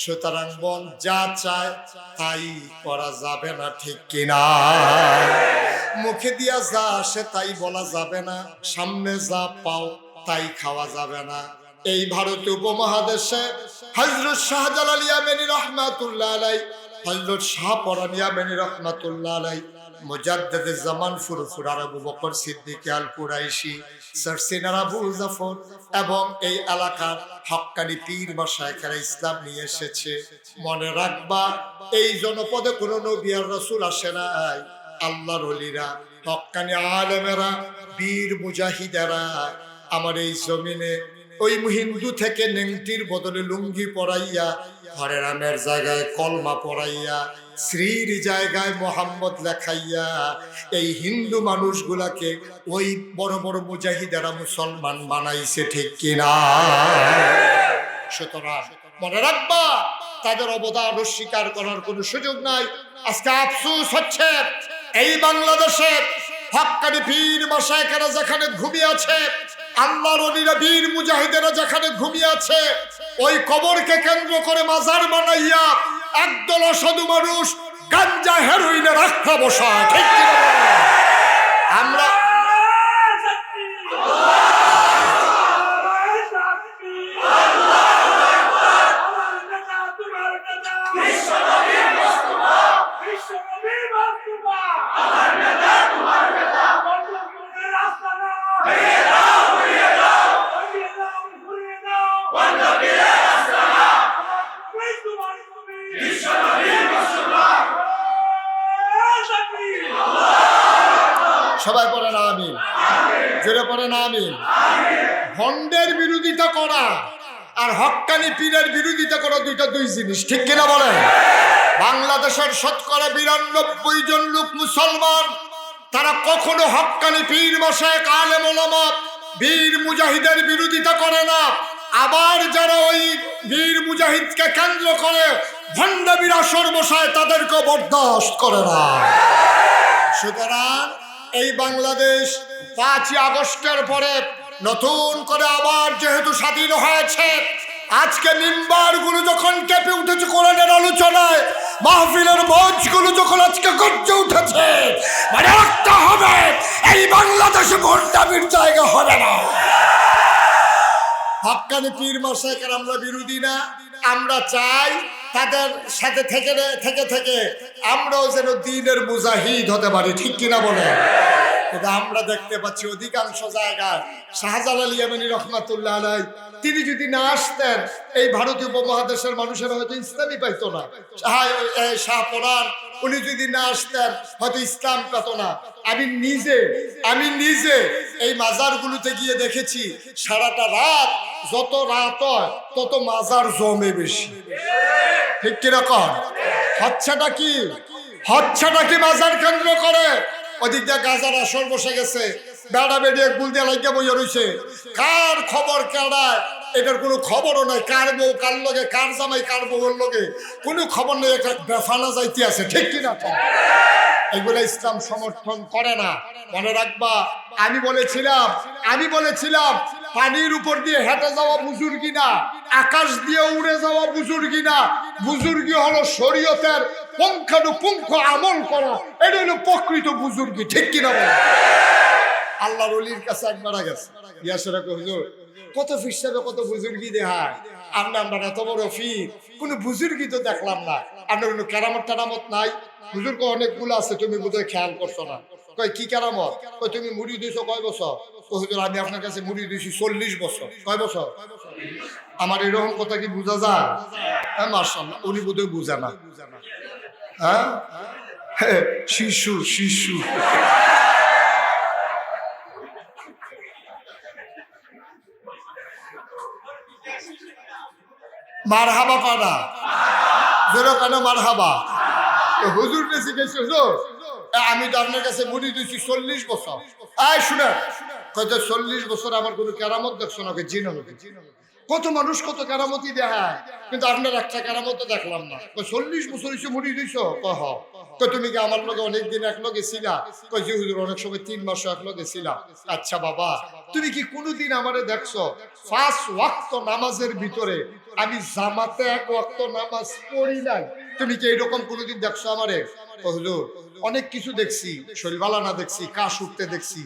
সুতরাং মন যা চায় তাই করা যাবে না, ঠিক কিনা? মুখে দিয়া যা আসে তাই বলা যাবে না, সামনে যা পাও তাই খাওয়া যাবে না। এই ভারতীয় উপমহাদেশে হযরত শাহজালাল ইয়ামানী রাহমাতুল্লাহ আলাইহি, হযরত শাহপরান ইয়ামানী রাহমাতুল্লাহ আলাইহি, মুজাদ্দিদে জামান ফুরফুরার আবু বকর সিদ্দিক আল কুরাইশি, সারসিনার আবু জাফর এবং এই এলাকার হক্কানি পীর মাশায়েখরা ইসলাম নিয়ে এসেছে। মনে রাখবা এই জনপদে কোনো নবী আর রাসূল আসে নাই। আল্লাহর ওলিরা, হক্কানি আলেমেরা, বীর মুজাহিদেরা আমার এই জমিনে ওই হিন্দু থেকে নেংটির বদলে লুঙ্গি পরাইয়া, হরে রামের জায়গায় কলমা পরাইয়া, শ্রীর জায়গায় মোহাম্মদ লেখাইয়া এই হিন্দু মানুষগুলাকে ওই বড় বড় মুজাহিদেরা মুসলমান বানাইছে, ঠিক কিনা? সুতরাং মনে রাখবা তাদের অবদান অস্বীকার করার কোনো সুযোগ নাই। আজকে আফসোস হচ্ছে এই বাংলাদেশে হক্কানি পীর মাশায়েখেরা যেখানে ঘুমিয়ে আছে, আল্লাহর ওলিরা বীর মুজাহিদেরা যেখানে ঘুমিয়ে আছে, ওই কবরকে কেন্দ্র করে মাজার বানাইয়া একদল অসাধু মানুষ গাঞ্জা হেরোইনের আখ্যা বসায়। ঠিক কিনা বলেন? আমরা সবাই পড়েন আমিন, জোরে পড়েন আমিন। ভণ্ডের বিরোধিতা করা আর হক্কানি পীরের বিরোধিতা করা দুই জিনিস। ঠিক কিনা বলেন? বাংলাদেশের শতকরা 92 জন লোক মুসলমান, তারা কখনো হক্কানি পীর মাশায়েখ আলেম ওলামা বীর মুজাহিদের বিরোধিতা করে না। আবার যারা ওই বীর মুজাহিদকে কেন্দ্র করে ভণ্ড বিরাসর বসায়, তাদেরকে বরদাস্ত করে না। সুতরাং এই বাংলাদেশ 5ই আগস্টের পরে নতুন করে আবার যেহেতু স্বাধীন হয়েছে, আজকে মিম্বারগুলো যখন কেঁপে উঠেছে কোরআনের আলোচনায়, মাহফিলের মঞ্চগুলো যখন আজকে গর্জে উঠেছে, মানে একটা হবে এই বাংলাদেশে ভণ্ডামির জায়গা হবে না। হক্কানি পীর মাশায়েখের আমরা বিরোধী না, আমরা চাই তাদের সাথে থেকে আমরাও যেন দ্বীনের মুজাহিদ হতে পারি। ঠিক কিনা বলেন? কিন্তু আমরা দেখতে পাচ্ছি অধিকাংশ জায়গায় শাহজালাল ইয়ামানী রহমাতুল্লাহ আলাইহি তিনি যদি না আসতেন, এই ভারতীয় উপমহাদেশের মানুষেরা হয়তো ইসলামই পাইতো না। শাহপরান উনি যদি না আসতেন, হয়তো ইসলাম পেত না। আমি নিজে এই মাজারগুলোতে গিয়ে দেখেছি, সারাটা রাত, যত রাত হয় তত মাজার জমে বেশি। ঠিক কিরকম? হচ্ছেটা কি মাজার কেন্দ্র করে? ওদিক দিয়ে গাজার আসর বসে গেছে, বেড়া বেড়িয়ে গুল দিয়ে লাগিয়ে বইয়া রয়েছে। কার খবর কেড়ায় এটার কোনো খবরও নাই। কার বউ কার লগে, কার জামাই কার বউয়ের লগে কোনো খবর নেই। একটা বেফানা যাইতে আছে। ঠিক কিনা? এগুলো ইসলাম সমর্থন করে না। মনে রাখবা, আমি বলেছিলাম পানির উপর দিয়ে হেঁটে যাওয়া বুজুর্গি না, আকাশ দিয়ে উড়ে যাওয়া বুজুর্গি না। বুজুর্গি হলো শরীয়তের পুঙ্খানুপুঙ্খ আমল করা, এটা হলো প্রকৃত বুজুর্গি। ঠিক কিনা বলে? আল্লাহর ওলির কাছে একবার গেছে, ইয়াসেরা কই হুজুর কত ফিসাবে কত বুজুর্গি দেখায়, আমরা এত বড় ফির কোনো বুজুর্গি তো দেখলাম না, আপনার কোনো কেরামত টেরামত নাই? হুজুর কো অনেকগুলো আছে, তুমি বোধহয় খেয়াল করছো না। কয় কি কেরামত? কয় তুমি মুড়ি দিয়েছো কয় বছর? ও হুজুর আমি আপনার কাছে মুড়ি দিয়েছি 40 বছর। কয় বছর? আমার এরকম কথা কি বোঝা যায়? হ্যাঁ মাশাআল্লাহ, উনি বোধহয় বুঝে না। হ্যাঁ শিশু মারহাবা পাড়া জোরে কেন মারহাবা? হুজুর জিজ্ঞেস হুজুর আমি তো আপনার কাছে মুড়ি দিয়েছি 40 বছর। শুনে কত 40 বছর আমার কোনো কেরামত দেখছো না? জিনো কত মানুষ কত কেরামতি দেখায়, কিন্তু আপনার একটা কেরামত দেখলাম না। 40 বছর হয়েছে মুড়ি দিয়েছ? কহ তুমি কি আমার লগে অনেকদিন একলগে ছিলা? জি হুজুর অনেক সময় 3 মাস একলগে ছিলাম। আচ্ছা বাবা, তুমি কি কোনোদিন আমারে দেখছো 5 ওয়াক্ত নামাজের ভিতরে আমি জামাতে 1 ওয়াক্ত নামাজ পড়ি নাই? তুমি কি এরকম কোনোদিন দেখছো আমারে? হুজুর অনেক কিছু দেখছি, শরীর বালানা দেখছি, কাশ উঠতে দেখছি,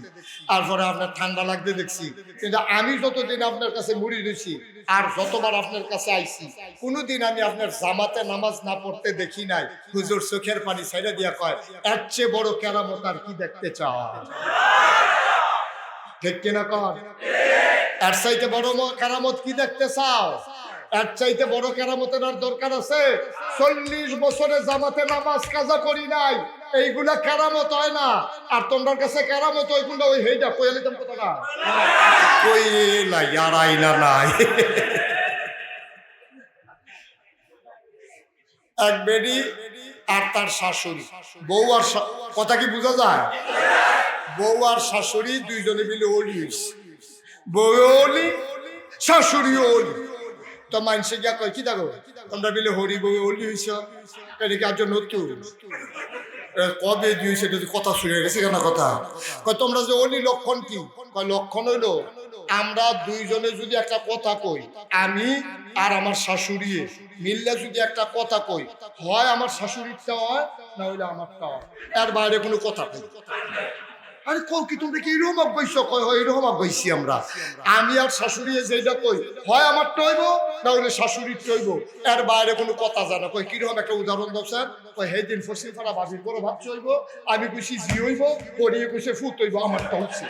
তারপরে আপনার ঠান্ডা লাগতে দেখছি, কিন্তু আমি যতদিন আপনার কাছে মুড়ি দিয়েছি আর যতবার আপনার কাছে আইছি, কোনোদিন আমি আপনার জামাতে নামাজ না পড়তে দেখি নাই। হুজুর চোখের পানি ছেড়ে দিয়া কয়, এর চেয়ে বড় কেরামত আর কি দেখতে চাও? ঠিক কিনা কর? এর চাইতে বড় কেরামত কি দেখতে চাও? এর চাইতে বড় কেরামতের আর দরকার আছে? 40 বছরে জামাতে নামাজ কাজা করি নাই, এইগুলা কেরামত হয় না। আর তোমার কাছে কেরামত ওইগুলো ওই হেইটা কইয়া নিতাম কথাটা কইলা ইয়ারাইলা নাই। এক বেডি আর তার শাশুড়ি, বউ আর কথা কি বোঝা যায়? বউ আর শাশুড়ি দুইজনে মিলে ওলি হইছে। বউ ওলি, শাশুড়ি ওলি। তো মানুষে গিয়া কয় কি দেখো তোমরা মিলে হরি বউ ওলি হইছ, এটা কি আজ নতুন? কবে দিয়ে সেটা কথা শুনে গেছে কেন কথা কয় তোমরা যে অলি লক্ষণ কি কয় লক্ষণ হইলো আমরা দুইজনে যদি একটা কথা কই আমি আর আমার শাশুড়ি মিললে যদি একটা কথা কই হয় আমার শাশুড়িরটা হয় না হইলে আমারটা হয় এর বাইরে কোনো কথা কই আরে কও কি তোমরা কি এরকম অভ্যাস কয় হয় এরকম অভ্যাসী আমরা আমি আর শাশুড়ি যেটা কই হয় আমার টইব না হইলে শাশুড়ির টইব এর বাইরে কোনো কথা জানা কই কিরকম একটা উদাহরণ দাও স্যার কই হে দিন ফসিল ফাড়া বাবির বড় ভাত চইব আমি খুশি জি হইব পড়িয়ে খুশি ফুট হইব আমারটা হচ্ছে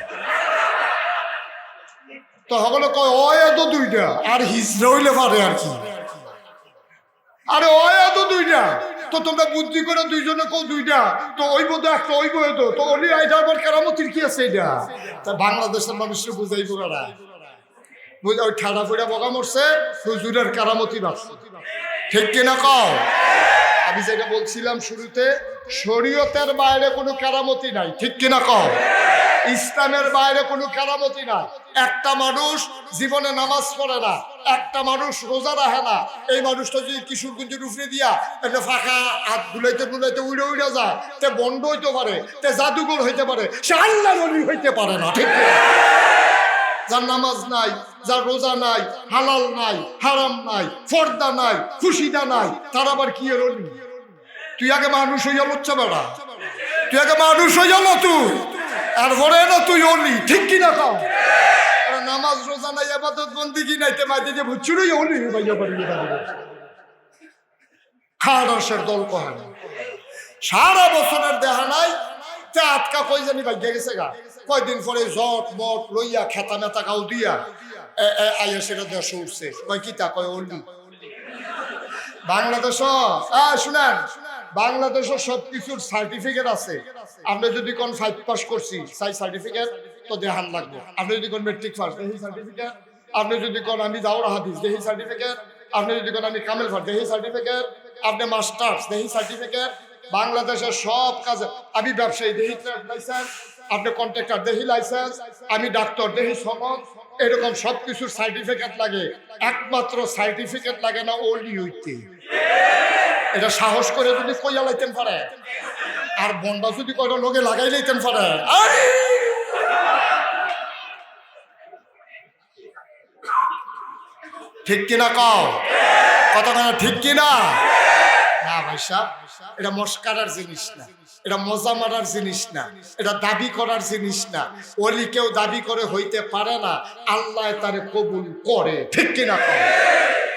তো হগলে কয় ওই এত দুইটা আর হিজড়া হইলে পারে আর কি আরে ওই এত দুইটা তো তোমরা বুদ্ধি করে দুইজনে কো দুইটা তো ওই বোধ একটা ওই বই তো অলি আইটা আবার কেরামতির কি আছে এটা তা বাংলাদেশের মানুষকে বুঝাইব কারা বুঝা ওই ঠাডা ফুড়া বগা মরছে হুজুরের কেরামতি বাড়ছে ঠিক কিনা কও আমি যেটা বলছিলাম শুরুতে শরীয়তের বাইরে কোনো কেরামতি নাই ঠিক কিনা কও ইসলামের বাইরে কোনো কেরামতি নাই একটা মানুষ জীবনে নামাজ পড়ে না একটা মানুষ রোজা রাখে না এই মানুষটা যদি কিশোরগঞ্জের উপরে দিয়া একটা ফাঁকা হাত বুলাইতে বুলাইতে উড়ে উড়ে যায় তে বন্ধ হইতে পারে তে জাদুঘর হইতে পারে সে আল্লাহর ওলি হইতে পারে না ঠিক যার নামাজ নাই যার রোজা নাই হালাল নাই হারাম নাই ফর্দা নাই খুশিদা নাই তার আবার কি এর ওলি তুই আগে মানুষ হইয়া লচ্ছা বেড়া তুই আগে মানুষ হইয়া তুই এরপরে না তুই অলি ঠিক কিনা কাও নামাজ রোজা নাই ইবাদত বন্দেগী নাই তে মাইতে যে ভুচুরই অলি ভাইয়া বাড়ি খাড়াসের দল কহান সারা বছরের দেখা নাই তে আটকা কই জানি ভাগ্য গেছে গা কয়দিন পরে জট মট লইয়া খেতা মেতা গাও দিয়া আইয়া সেটা দেশ উঠছে কয় কিতা কয় অলি বাংলাদেশ শুনেন বাংলাদেশের সবকিছুর সার্টিফিকেট আছে আপনি যদি কোন 5 পাস করছি সার্টিফিকেট তো দেখান লাগবে আপনি যদি কোন মেট্রিক পাস দেহি সার্টিফিকেট আপনি যদি কোন আমি দাওরা হাদিস দেহি সার্টিফিকেট আপনি যদি কোন আমি কামেল পাস দেহি সার্টিফিকেট আপনি মাস্টার্স দেহি সার্টিফিকেট বাংলাদেশের সব কাজে আমি ব্যবসায়ী দেহি লাইসেন্স আপনি কন্ট্রাক্টর দেহি লাইসেন্স আমি ডাক্তার দেহি সনদ এরকম সবকিছুর সার্টিফিকেট লাগে একমাত্র সার্টিফিকেট লাগে না ওলি হইতে এটা সাহস করে যদি কইয়া লাইতেন পারে আর বন্ডা যদি কয়টা লোকে লাগাই লাইতেন পারে ঠিক কিনা কও কথা ঠিক কিনা না ভাই সাহেব এটা মস্কারার জিনিস না এটা মজা মারার জিনিস না এটা দাবি করার জিনিস না ওলি কেউ দাবি করে হইতে পারে না আল্লাহ তারে কবুল করে ঠিক কিনা কও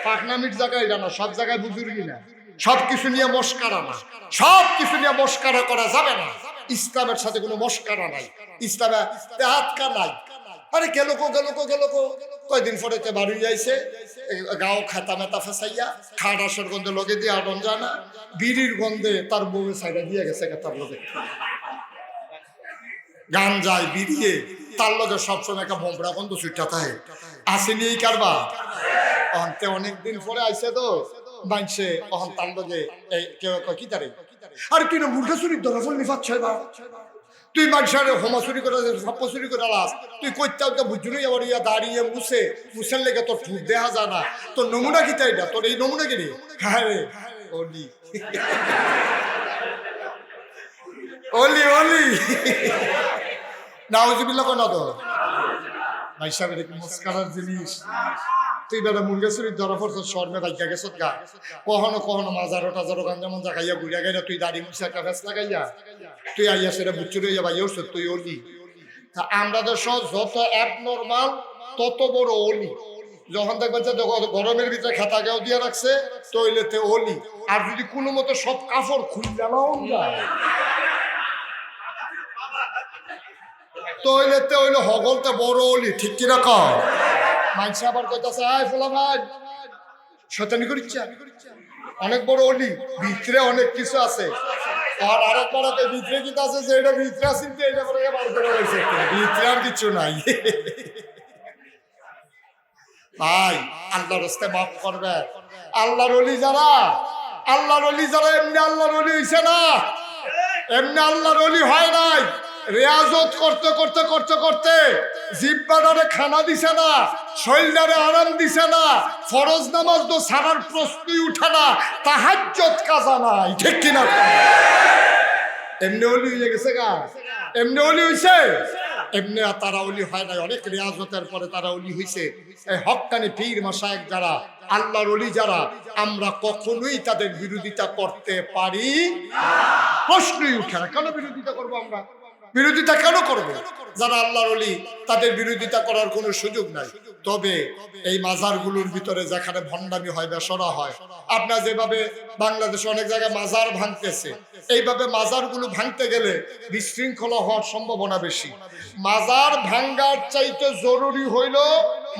পাকনামির জায়গায় এটা না সব জায়গায় বুজুর্গি না সবকিছু নিয়ে মস্কারা না সবকিছু নিয়ে মস্কারা করা যাবে না ইসলামের সাথে কোনো মস্কারা নাই ইসলামে হাতকা নাই আরে গেল কয়দিন পরে তে বাড়ি যাইছে গাও খাতা মেতা ফেসাইয়া খাড়াসের গন্ধে লগে দিয়ে আড়ন যায় না বিড়ির গন্ধে তার বউ সাইডা দিয়ে গেছে তার লগে গান যায় বিড়িয়ে তার লগে সবসময় একটা বোমরা গন্ধ ছুটটা থাকে আসেনি এই কারবা অন্তে অনেকদিন পরে আইসে তো মানছে অহন তার লগে কেউ কি তারে আর তুই না মুরগা চুরির ধরা ফল নিফাত ছয় বা তুই মানুষের হোমা চুরি করে সপ্প চুরি করে আলাস তুই কইতাও তো বুঝুনি আবার ইয়া দাঁড়িয়ে মুছের লেগে তোর ঠুক দেখা যায় না তোর নমুনা কি তাই না তোর এই নমুনা কি রে হ্যাঁ রে অলি অলি অলি নাউজুবিল্লাহ কোন তো ভাই সাহেব এটা মস্কারার জিনিস তুই বেটা মুরগা চুরির ধরা পড়ছ শর্মে ভাগ্যা গেছত গা কখনো কখনো মাজারো টাজারো গান যেমন জাগাইয়া ঘুরিয়া গাইয়া তুই দাড়ি মুছে একটা ফেস লাগাইয়া তুই আইয়া সেটা বুচ্চুরে যাবা ইয়স তুই অলি তা আমরা দেশ যত অ্যাবনর্মাল তত বড় অলি যখন দেখবেন যে গরমের ভিতরে খাতা গাও দিয়ে রাখছে তৈলেতে অলি আর যদি কোনো মতো সব কাপড় খুলে নাও যায় তৈলেতে হইলো হগলতে বড় অলি ঠিক কিনা কর মাইনসে আবার কইতাছে আয় ফোলা ভাই শয়তানি করিচ্ছা অনেক বড় অলি ভিতরে অনেক কিছু আছে আর আরেক বড়কে ভিতরে কিন্তু আছে যে এটা ভিতরে আছে এটা করে বার করে হয়েছে ভিতরে আর কিছু নাই ভাই আল্লাহর রাস্তায় মাফ করবে আল্লাহর ওলি যারা এমনি আল্লাহর ওলি হইছে না এমনি আল্লাহর ওলি হয় নাই রিয়াজত করতে করতে করতে করতে জিব্বাটারে খানা দিছে না শরীরটারে আরাম দিছে না ফরজ নামাজ তো সারার প্রশ্নই উঠে না তাহাজ্জুদ কাজা নাই ঠিক কিনা এমনি অলি হয়ে গেছে গা, এমনি অলি হইছে, এমনি তারা অলি হয় নাই, অনেক রিয়াজতের পরে তারা অলি হইছে। এই হক্কানি পীর মাশায়েখ যারা, আল্লাহর অলি যারা, আমরা কখনোই তাদের বিরোধিতা করতে পারি না। প্রশ্নই উঠে না, কেন বিরোধিতা করবো আমরা? বিরোধিতা কেন করবো? যারা আল্লাহর ওলি তাদের বিরোধিতা করার কোনো সুযোগ নাই। তবে এই মাজারগুলোর ভিতরে যেখানে ভণ্ডামি হয়, বেসরা হয়, আপনার যেভাবে বাংলাদেশে অনেক জায়গায় মাজার ভাঙতেছে, এইভাবে মাজারগুলো ভাঙতে গেলে বিশৃঙ্খলা হওয়ার সম্ভাবনা বেশি। মাজার ভাঙ্গার চাইতে জরুরি হইল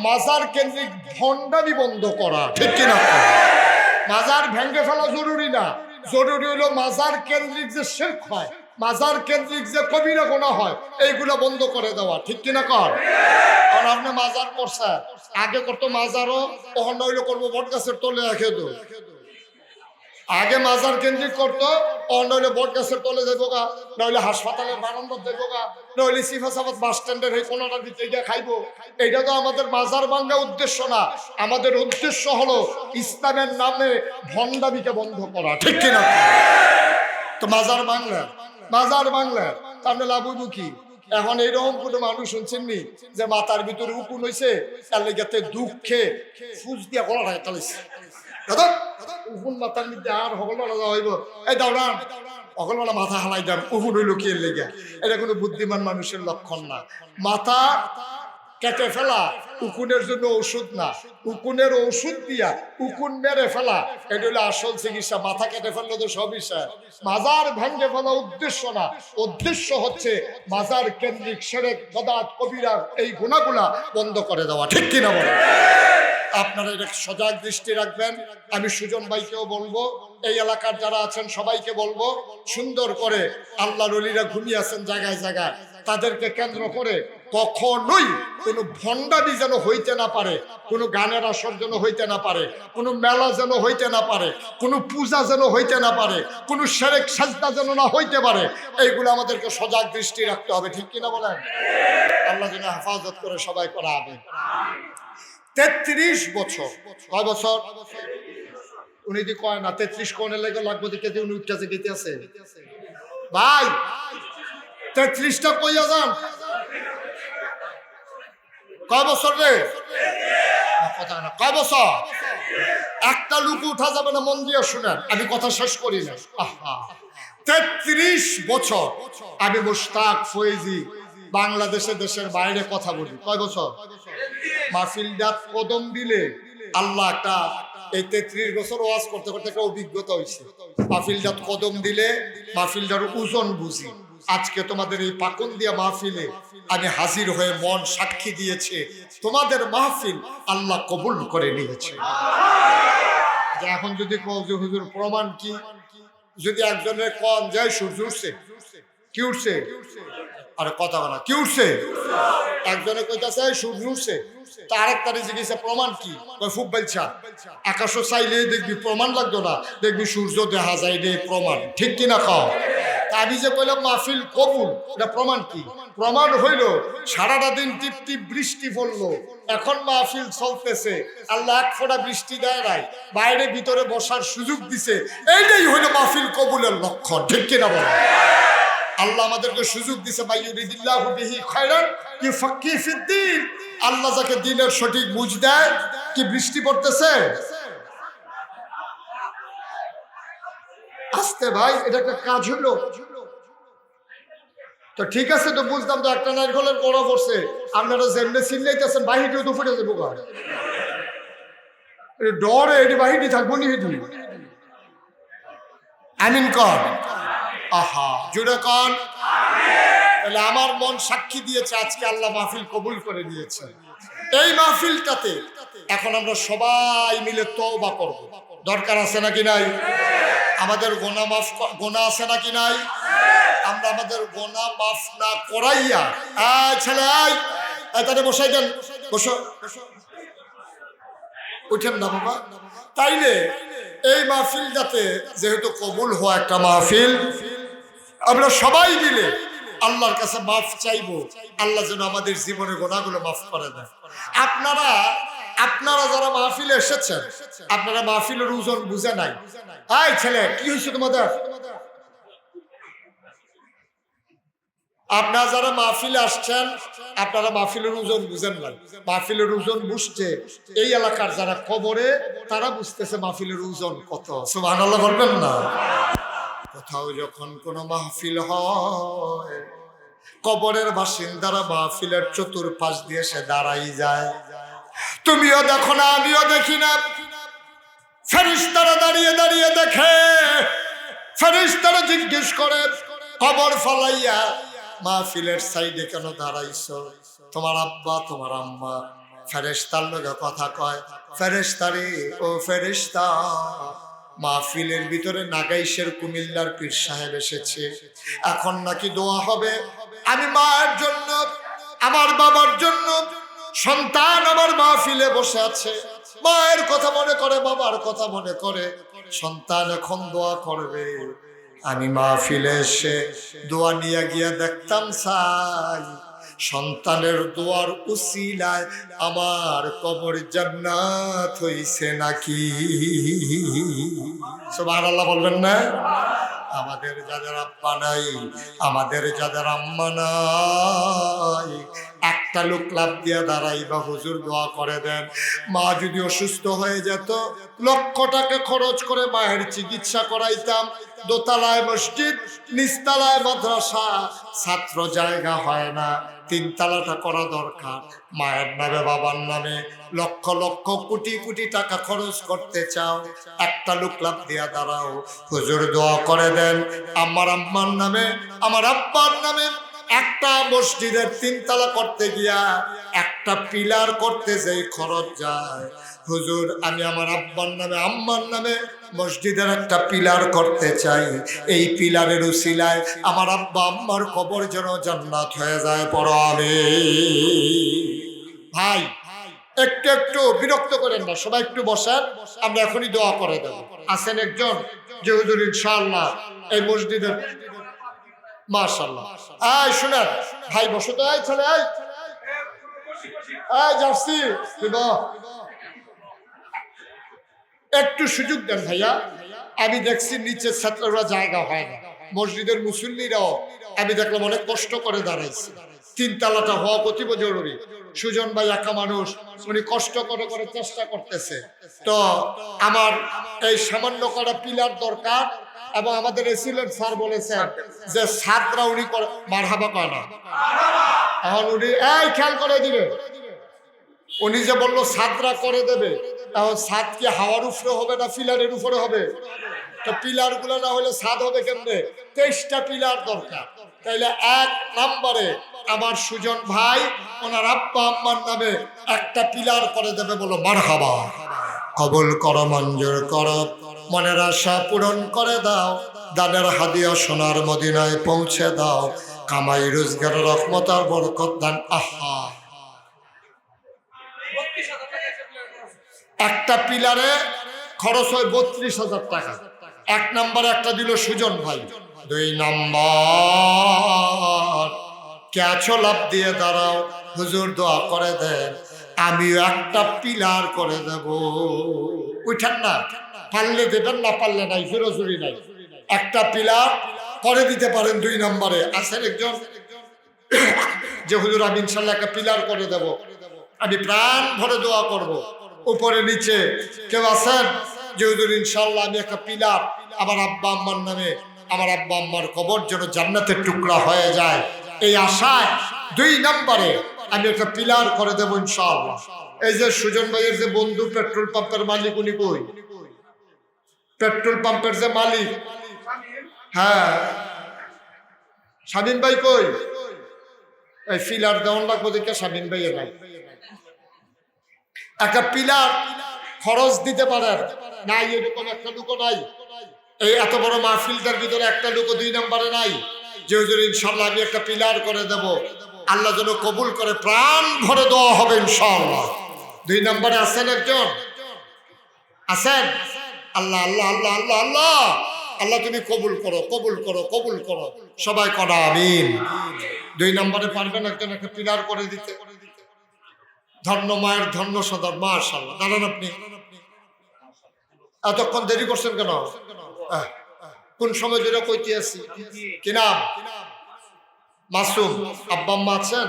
মাজার কেন্দ্রিক ভণ্ডামি বন্ধ করা, ঠিক কিনা? মাজার ভেঙে ফেলা জরুরি না, জরুরি হলো মাজার কেন্দ্রিক যে শিরক হয়, মাজার কেন্দ্রিক যে কবিরা গুনাহ হয়, এইগুলো বন্ধ করে দেওয়া, ঠিক কিনা কর? কারণ আপনি মাজার করছে, আগে করতো মাজারও, তখন নইলে করবো বট গাছের তলে রেখে দো। আগে মাজার কেন্দ্রিক করতো, নইলে বট গাছের তলে যাবো গা, নইলে হাসপাতালের বারান্দার যাবো গা, নইলে সিফাসাবাদ বাস স্ট্যান্ডের এই কোনাটার ভিতরে গিয়ে খাইবো। এইটা তো আমাদের মাজার ভাঙ্গা উদ্দেশ্য না। আমাদের উদ্দেশ্য হলো ইসলামের নামে ভণ্ডামিকে বন্ধ করা, ঠিক কিনা? তো মাজার বাংলা, মাজার বাংলা তার লাভ হইব কি? এখন এইরকম কোনো মানুষ শুনছেননি যে মাথার ভিতরে উকুন হয়েছে, তার লেগে দুঃখে ফুস দিয়া গলা রাখে চালিয়েছে, উকুন মাথার মধ্যে আর হকলবেলা যাওয়া হইব, এই দাওড়ান হকলবেলা মাথা হালাই যান, উকুন হইল কি এর লেগে? এটা কোনো বুদ্ধিমান মানুষের লক্ষণ না। মাথা কেটে ফেলা উকুনের জন্য ওষুধ না, উকুনের ওষুধ দিয়া উকুন মেরে ফেলা এটা হলো আসল চিকিৎসা। মাথা কেটে ফেললে তো সব বিষয়। মাজার ভেঙে ফেলা উদ্দেশ্য না, উদ্দেশ্য হচ্ছে মাজার কেন্দ্রিক শিরক, বিদআত, কবিরা এই গুনাহগুলা বন্ধ করে দেওয়া, ঠিক কিনা বলেন? আপনারা এটা সজাগ দৃষ্টি রাখবেন। আমি সুজন ভাইকেও বলবো, এই এলাকার যারা আছেন সবাইকে বলবো, সুন্দর করে আল্লাহর ওলিরা ঘুমিয়ে আছেন জায়গায় জায়গায়, তাদেরকে কেন্দ্র করে কখনোই কোনো ভণ্ডামি যেন হইতে না পারে, কোনো গানের আসর যেন হইতে না পারে, কোনো মেলা যেন হইতে না পারে, কোনো পূজা যেন হইতে না পারে, কোনো শিরক সাজদা যেন না হইতে পারে। এইগুলো আমাদেরকে সজাগ দৃষ্টি রাখতে হবে, ঠিক কিনা বলেন? আল্লাহ যেন হেফাজত করে সবাই করা হবে। 33 বছর, কয় বছর উনি দি কয় না, 33 কোণে লেগে লাগবে দিকে উনি উঠতেছে গীতে আছে ভাই, 33টা কইয়া যান, কয় বছর রে? কথা না, কয় বছর? একটা লুক উঠা যাবে না, মন দিয়ে শুনেন, আমি কথা শেষ করি না। 33 বছর আমি মুশতাক ফয়েজি বাংলাদেশে দেশের বাইরে কথা বলি। কয় বছর? মাহফিলদাত কদম দিলে আল্লাহ একটা, এই 33 বছর ওয়াজ করতে করতে একটা অভিজ্ঞতা হয়েছে। মাহফিলদাত কদম দিলে মাহফিলদার ওজন বুঝি। আজকে তোমাদের এই পাকুন দিয়া মাহফিলে আমি হাজির হয়ে মন সাক্ষী দিয়েছে, তোমাদের মাহফিল আল্লাহ কবুল করে নিয়েছে। এখন যদি কও যে হুজুর প্রমাণ কি, যদি একজনের কম যায় সূর্য উঠছে, কি উঠছে? আরে কথা বলা, কি উঠছে? একজনে কইতাছে সূর্য উঠছে, তার এক তারিখ জিজ্ঞেস প্রমাণ কি? খুব বলছা আকাশও চাইলে দেখবি প্রমাণ লাগতো না, দেখবি সূর্য দেখা যায় রে প্রমাণ, ঠিক কিনা খাও? আমি যে কইলাম মাহফিল কবুল, এটা প্রমাণ কি? প্রমাণ হইল সারাটা দিন টিপ টিপ বৃষ্টি পড়লো, এখন মাহফিল চলতেছে, আল্লাহ এক ফোঁটা বৃষ্টি দেয় নাই, বাইরে ভিতরে বসার সুযোগ দিছে, এইটাই হইল মাহফিল কবুলের লক্ষণ, ঠিক কিনা বলো? আল্লাহ আমাদেরকে সুযোগ দিছে, মাইয়ুরিদিল্লাহু বিহি খায়রান ইউফাক্কিহু ফিদ্দীন। আল্লাহ যাকে দ্বীনের সঠিক বুঝ দেয়, কি বৃষ্টি পড়তেছে? আস্তে ভাই, এটা একটা কাজ হলো তো, ঠিক আছে তো বুঝলাম তো, একটা নারকেলের কড়া পড়ছে, আপনারা যেমনি চিল্লাইতেছেন বাহিরেও তো ফুটে যাবো গা, ডরে এটি বাহিরে থাকবো নি। আমিন কর, আহা জুড়ে কর। তাহলে আমার মন সাক্ষী দিয়েছে, আজকে আল্লাহ মাহফিল কবুল করে দিয়েছে। এই মাহফিলটাতে এখন আমরা সবাই মিলে তওবা করব, দরকার আছে নাকি নাই? আমাদের গোনা আছে নাকি নাই? আমরা আমাদের গোনা মাফ না করাইয়া, ছেলে তাদের বসাই দেন, বসো, উঠেন না বাবা। তাইলে এই মাহফিলটাতে যেহেতু কবুল হওয়া একটা মাহফিল, আমরা সবাই মিলে আল্লাহর কাছে মাফ চাইবো, আল্লাহ যেন আমাদের জীবনের গোনাগুলো মাফ করে দেয়। আপনারা যারা মাহফিলে এসেছেন, আপনারা মাহফিলের ওজন বুঝে নাই। এই ছেলে, কি হয়েছে তোমাদের? আপনারা যারা মাহফিলে আসছেন, আপনারা মাহফিলের ওজন বুঝেন না। মাহফিলের ওজন বুঝছে এই এলাকার যারা কবরে, তারা বুঝতেছে মাহফিলের ওজন কত। সুবহানাল্লাহ বলবেন না? কোথাও যখন কোনো মাহফিল হয়, কবরের বাসিন্দারা মাহফিলের চতুর্পাশ দিয়ে সে দাঁড়াই যায়। তুমিও দেখো না, আমিও দেখি না, ফেরেশতারা দাঁড়িয়ে দাঁড়িয়ে দেখে। ফেরেশতারা জিজ্ঞেস করে, কবর ফলাইয়া মাহফিলের সাইডে কেন দাঁড়াইছো? তোমার আব্বা তোমার আম্মা। ফেরেশতার লগে কথা কয়, ফেরেশতারে ও ফেরেশতা, মাহফিলের ভিতরে নাগাইশের কুমিল্লার পীর সাহেব এসেছে, এখন নাকি দোয়া হবে। আমি মায়ের জন্য, আমার বাবার জন্য, সন্তান আমার মাহফিলে বসে আছে, মায়ের কথা মনে করে, বাবার কথা মনে করে, সন্তান এখন দোয়া করবে। আমি মাহফিলে এসে দোয়া নিয়ে গিয়া দেখতাম চাই সন্তানের দোয়ার উসিলায় আমার কবর জান্নাত হইছে নাকি। সুবহানাল্লাহ বলবেন না? আমাদের যাদের আব্বা নাই, আমাদের যাদের আম্মা নাই, একটা লোক লাভ দিয়ে দাঁড়াই বা হুজুর দোয়া করে দেন। মা যদি অসুস্থ হয়ে যেত, লক্ষ টাকা খরচ করে মায়ের চিকিৎসা করাইতাম। দোতলায় মসজিদ, নিচতলায় মাদ্রাসা, ছাত্র জায়গা হয় না, তিনতলাটা করা দরকার। মায়ের নামে বাবার নামে লক্ষ লক্ষ কোটি কোটি টাকা খরচ করতে চাও, একটা লোক লাভ দিয়া দাঁড়াও, হুজুর দোয়া করে দেন আমার আম্মার নামে, আমার আব্বার নামে। একটা মসজিদের তিনতলা করতে গিয়া একটা পিলার করতে যেই খরচ যায়, হুজুর আমি আমার আব্বার নামে আম্মার নামে মসজিদের একটা পিলার করতে চাই, এই পিলারের উসিলায় আমার আব্বা আম্মার কবর যেন জান্নাত হয়ে যায়। পড়ো আমিন। ভাই একটু একটু বিরক্ত করেন না, সবাই একটু বসেন, আমরা এখনই দোয়া করে দেব। আছেন একজন যে হুজুর ইনশাআল্লাহ এই মসজিদের, মাশাআল্লাহ। আয় শুনেন ভাই, বসো তো, আয় ছেলে, আয় আয় জার্সি, একটু সুযোগ দেন ভাইয়া। আমি দেখছি নিচের ছাত্ররা জায়গা হয় না, মসজিদের মুসল্লিরাও আমি দেখলাম অনেক কষ্ট করে দাঁড়াইছে। তিনতলাটা হওয়া অতীব জরুরি। সুজন ভাই একা মানুষ, উনি কষ্ট করে করে চেষ্টা করতেছে। তো আমার এই সামান্য করা পিলার দরকার, এবং আমাদের এসিলেন্ট স্যার বলেছেন যে ছাত্রা উনি মারহাবা কয় না, এখন উনি এই খেয়াল করে দিবে, উনি যে বললো ছাত্রা করে দেবে, এখন ছাদ কি হাওয়ার উপরে হবে না পিলারের উপরে হবে? তো পিলার গুলো না হলে ছাদ হবে কেমনে? 23টা পিলার দরকার। তাইলে 1 নম্বরে আমার সুজন ভাই ওনার আব্বা আম্মার নামে একটা পিলার করে দেবে, বলো মারহাবা। কবুল করো, মঞ্জুর করো, মনের আশা পূরণ করে দাও, দানের হাদিয়া সোনার মদিনায় পৌঁছে দাও, কামাই রোজগার রহমত আর বরকত দান। আহা, একটা পিলারে খরচ হয় 32,000 টাকা। 1 নম্বরে একটা দিল সুজন ভাই, 2 নম্বর ক্যাছো লাভ দিয়ে দাঁড়াও, হুজুর দোয়া করে দেন আমিও একটা পিলার করে দেব। উঠেন না, পারলে দেবেন, না পারলে নাই, ফিরোজুরি নাই। একটা পিলার করে দিতে পারেন। 2 নম্বরে আছেন একজন যে হুজুর আমি ইনশাল্লাহ একটা পিলার করে দেব, আমি প্রাণ ভরে দোয়া করব। উপরে নিচে কেউ আছেন যে হুজুর ইনশাল্লাহ আমি একটা পিলার আমার আব্বা আম্মার নামে, আমার আব্বা আম্মার কবর যেন জান্নাতের টুকরা হয়ে যায়, এই আশায় 2 নম্বরে আমি একটা পিলার করে দেবো ইনশাআল্লাহ। এই যে সুজন ভাইয়ের যে বন্ধু পেট্রোল পাম্পের মালিক, উনি কই? পেট্রোল পাম্পের যে মালিক, হ্যাঁ শামীম ভাই কই? এই পিলার দেওয়ান লাগবো দেখে শামীম ভাইয়ের নাই। একটা পিলার খরচ দিতে পারেন নাই, এরকম একটা লোকও নাই। এই এত বড় মাহফিলটার ভিতরে একটা লোকও 2 নম্বরে নাই যে হুজুর ইনশাআল্লাহ আমি একটা পিলার করে দেব, আল্লাহ যেন কবুল করে, প্রাণ ভরে দেওয়া হবে ইনশাআল্লাহ। 2 নম্বরে আছেন একজন? আছেন? আল্লাহ আল্লাহ আল্লাহ আল্লাহ আল্লাহ আল্লাহ তুমি কবুল করো, কবুল করো, কবুল করো, সবাই করা আমিন। 2 নম্বরে পারবেন একজন একটা পিলার করে দিতে? ধন্য মায়ের ধন্য সদর, মাশাআল্লাহ। দাঁড়ান আপনি, এতক্ষণ দেরি করছেন কেন? কোন সময় ধরে কইতে আছি? কি নাম? মাসুম আব্বা আম্মা আছেন?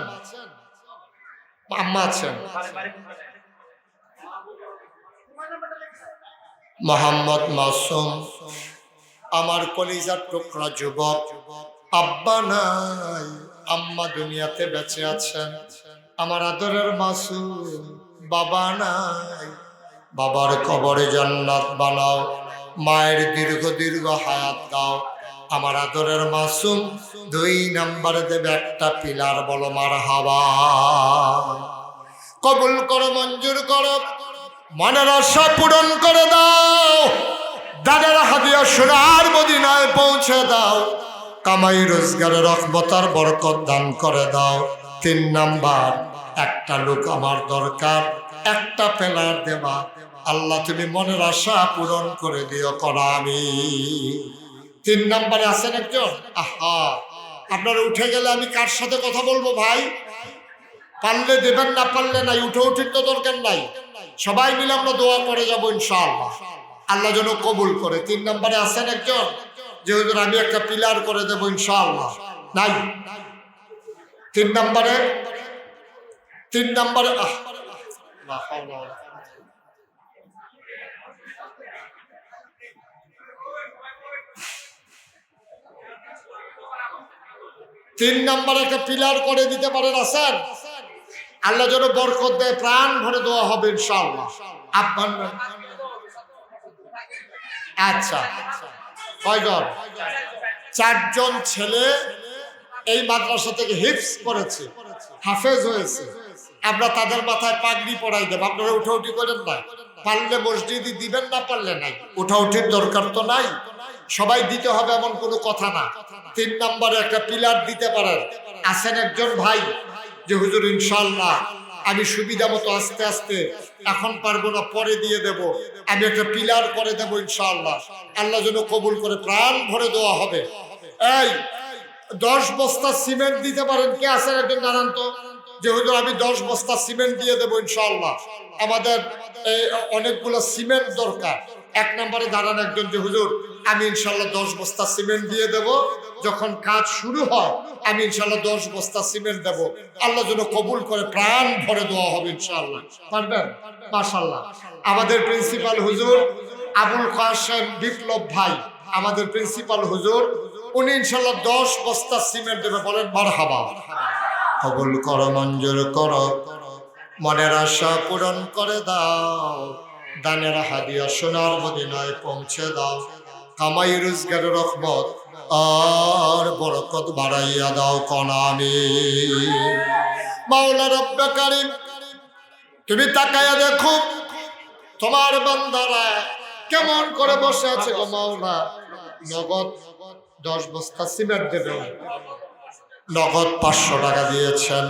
আম্মা আছেন? মোহাম্মদ মাসুম আমার কলিজার টুকরা যুবক, আব্বা নাই, আম্মা দুনিয়াতে বেঁচে আছেন। আমার আদরের মাসুম বাবা নাই, বাবার কবরে জান্নাত বানাও, মায়ের দীর্ঘ দীর্ঘ হায়াত দাও। আমার আদরের মাসুম 2 নম্বরে দেবে একটা পিলার, বলো মারহাবা। কবুল করো, মঞ্জুর করো, মনের আশা পূরণ করে দাও, দাদার হাদিয়া সোনার মদিনায় পৌঁছে দাও, কামাই রোজগারের রহমতার বরকত দান করে দাও। 3 নাম্বার, একটা লোক আমার দরকার, একটা পেলার দেবা। আল্লাহ তুমি মনের আশা পূরণ করে দিও করা আমি। 3 নাম্বারে আছেন একজন? আহা, আপনারা উঠে গেলে আমি কার সাথে কথা বলবো ভাই? পারলে দেবেন, না পারলে নাই। উঠে উঠির তো দরকার নাই, সবাই মিলে আমরা দোয়া করে যাবো ইনশাআল্লাহ, আল্লাহ যেন কবুল করে। 3 নম্বরে আছেন একজন যে হুজুর আমি একটা পিলার করে দেবো ইনশাআল্লাহ? নাই। 3 নম্বরে 3 নম্বরে 3 নম্বরে একটা পিলার করে দিতে পারেন, আছেন? আল্লাহ যেন বরকত দেয়, প্রাণ ভরে দোয়া হবে ইনশাআল্লাহ। আপনার আচ্ছা, কয়জন? 4 জন ছেলে এই মাদ্রাসা থেকে হিফজ করেছে, হাফেজ হয়েছে। আমরা তাদের মাথায় পাগড়ি পরাই দেব। আপনারা উঠাউঠি করেন না, পারলে মসজিদে দিবেন, না পারলে নাই। উঠাউঠির দরকার তো নাই, সবাই দিতে হবে এমন কোনো কথা না। 3 নম্বরে একটা পিলার দিতে পারেন। আছেন একজন ভাই যে হুজুর ইনশাআল্লাহ আমি সুবিধা মতো আস্তে আস্তে, এখন পারবো না, পরে দিয়ে দেব, আমি একটা পিলার করে দেবো ইনশাআল্লাহ, আল্লাহ যেন কবুল করে, প্রাণ ভরে দেওয়া হবে। এই 10 বস্তা সিমেন্ট দিতে পারেন কে আছেন? একজন দাঁড়ান তো, যে হুজুর আমি 10 বস্তা সিমেন্ট দিয়ে দেবো ইনশাআল্লাহ, আমাদের অনেকগুলো সিমেন্ট দরকার। 1 নম্বরে দাঁড়ান একজন যে হুজুর আমি ইনশাআল্লাহ 10 বস্তা সিমেন্ট দিয়ে দেব, যখন কাজ শুরু হয় আমি ইনশাআল্লাহ 10 বস্তা সিমেন্ট দেব, আল্লাহ যেন কবুল করে, প্রাণ ভরে দেওয়া হবে ইনশাআল্লাহ। পারবেন? মাশাআল্লাহ। আমাদের প্রিন্সিপাল হুজুর আবুল কাসেম বিপ্লব ভাই, আমাদের প্রিন্সিপাল হুজুর, উনি ইনশাআল্লাহ 10 বস্তা সিমেন্ট দেবে, বলেন মারহাবা। কবুল করো, মঞ্জুর করো, মনের আশা পূরণ করে দাও, দানের হাদিয়া সোনার মদিনায় পৌঁছে দাও, কামাই রোজগারের রহমত আর বরকত বাড়াইয়া দাও কোন আমিন। মাওলা রব্বে কারীম তুমি তাকায়া দেখো তোমার বান্দারা কেমন করে বসে আছে গো মাওলা। নগদ 10 বস্তা সিমেন্ট দেবে, নগদ 500 টাকা দিয়েছেন,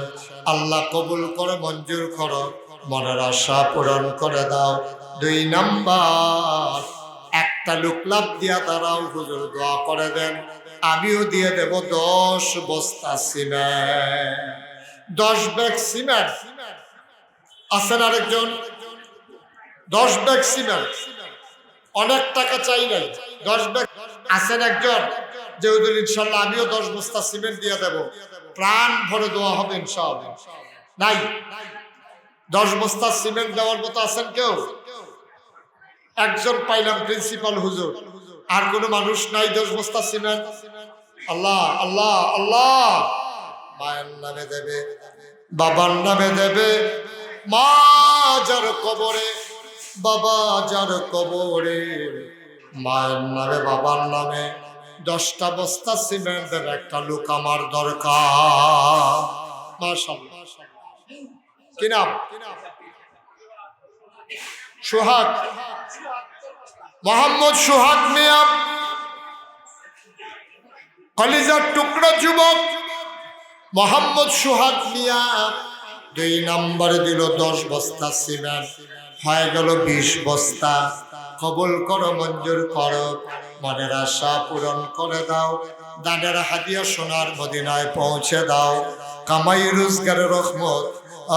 আল্লাহ কবুল করে, মঞ্জুর করো, মনের আশা পূরণ করে দাও। 2 নাম্বার, একটা লোক লাভ দিয়া দাঁড়াও, হুজুর দোয়া করে দেন, আমিও দিয়ে দেব 10 বস্তা সিমেন্ট, 10 ব্যাগ সিমেন্ট। আছেন আরেকজন? 10 ব্যাগ সিমেন্ট, অনেক টাকা চাই নাই, 10 ব্যাগ। আছেন একজন যে হুজুর ইনশাআল্লাহ আমিও 10 বস্তা সিমেন্ট দিয়ে দেব, প্রাণ ভরে দোয়া হবে ইনশাআল্লাহ? নাই। 10 বস্তা সিমেন্ট দেওয়ার মতো আছেন কেউ? একজন পাইলাম, প্রিন্সিপাল হুজুর। আর কোনো মানুষ নাই 10 বস্তা সিমেন্ট? আল্লাহ আল্লাহ আল্লাহ। মায়ের নামে দেবে, বাবার নামে দেবে, মা যার কবরে, বাবা যার কবরে, মায়ের নামে বাবার নামে 10টা বস্তা সিমেন্ট দেবে, একটা লোক আমার দরকার। মাশাআল্লাহ। কি নাম? সোহাগ, মোহাম্মদ সোহাগ মিয়া, কলিজার টুকরা যুবক মোহাম্মদ সোহাগ মিয়া 2 নম্বরে দিল 10 বস্তা সিমেন্ট, হয়ে গেল 20 বস্তা। কবুল করো, মঞ্জুর করো, মনের আশা পূরণ করে দাও, দানের হাদিয়া সোনার মদিনায় পৌঁছে দাও, কামাই রোজগারের রহমত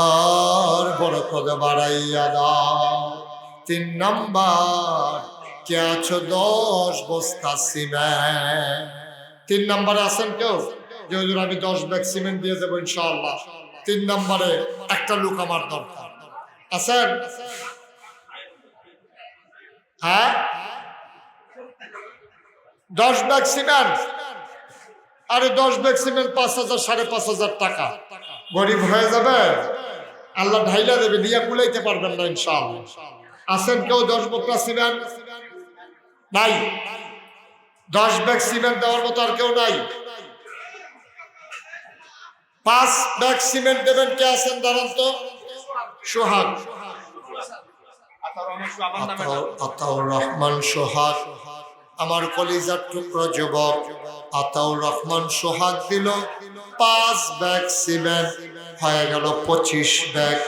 আর বরকত বাড়াইয়া দাও। 3 নাম্বার, কে আছো 10 বস্তা সিমেন্ট? 3 নম্বরে আছেন কেউ? যে হুজুর আমি 10 ব্যাগ সিমেন্ট দিয়ে দেবো ইনশাআল্লাহ। 3 নম্বরে একটা লোক আমার দরকার আছেন? হ্যাঁ, 10 ব্যাগ সিমেন্ট। আরে 10 ব্যাগ সিমেন্ট 5,000 5,500 টাকা, গরিব হয়ে যাবে? আল্লাহ ঢাইলা দেবে, নিয়ে কুলাইতে পারবেন না ইনশাআল্লাহ। আছেন কেউ 10 বোতল সিমেন্ট? নাই। 10 ব্যাগ সিমেন্ট দেওয়ার মতো আর কেউ নাই। 5 ব্যাগ সিমেন্ট দেবেন কে আছেন দাঁড়ান তো? সোহাগ, আতাউর রহমান সোহাগ, আমার কলিজার টুকরো যুবক আতাউর রহমান সোহাগ দিল 5 ব্যাগ সিমেন্ট, হয়ে গেল 25 ব্যাগ।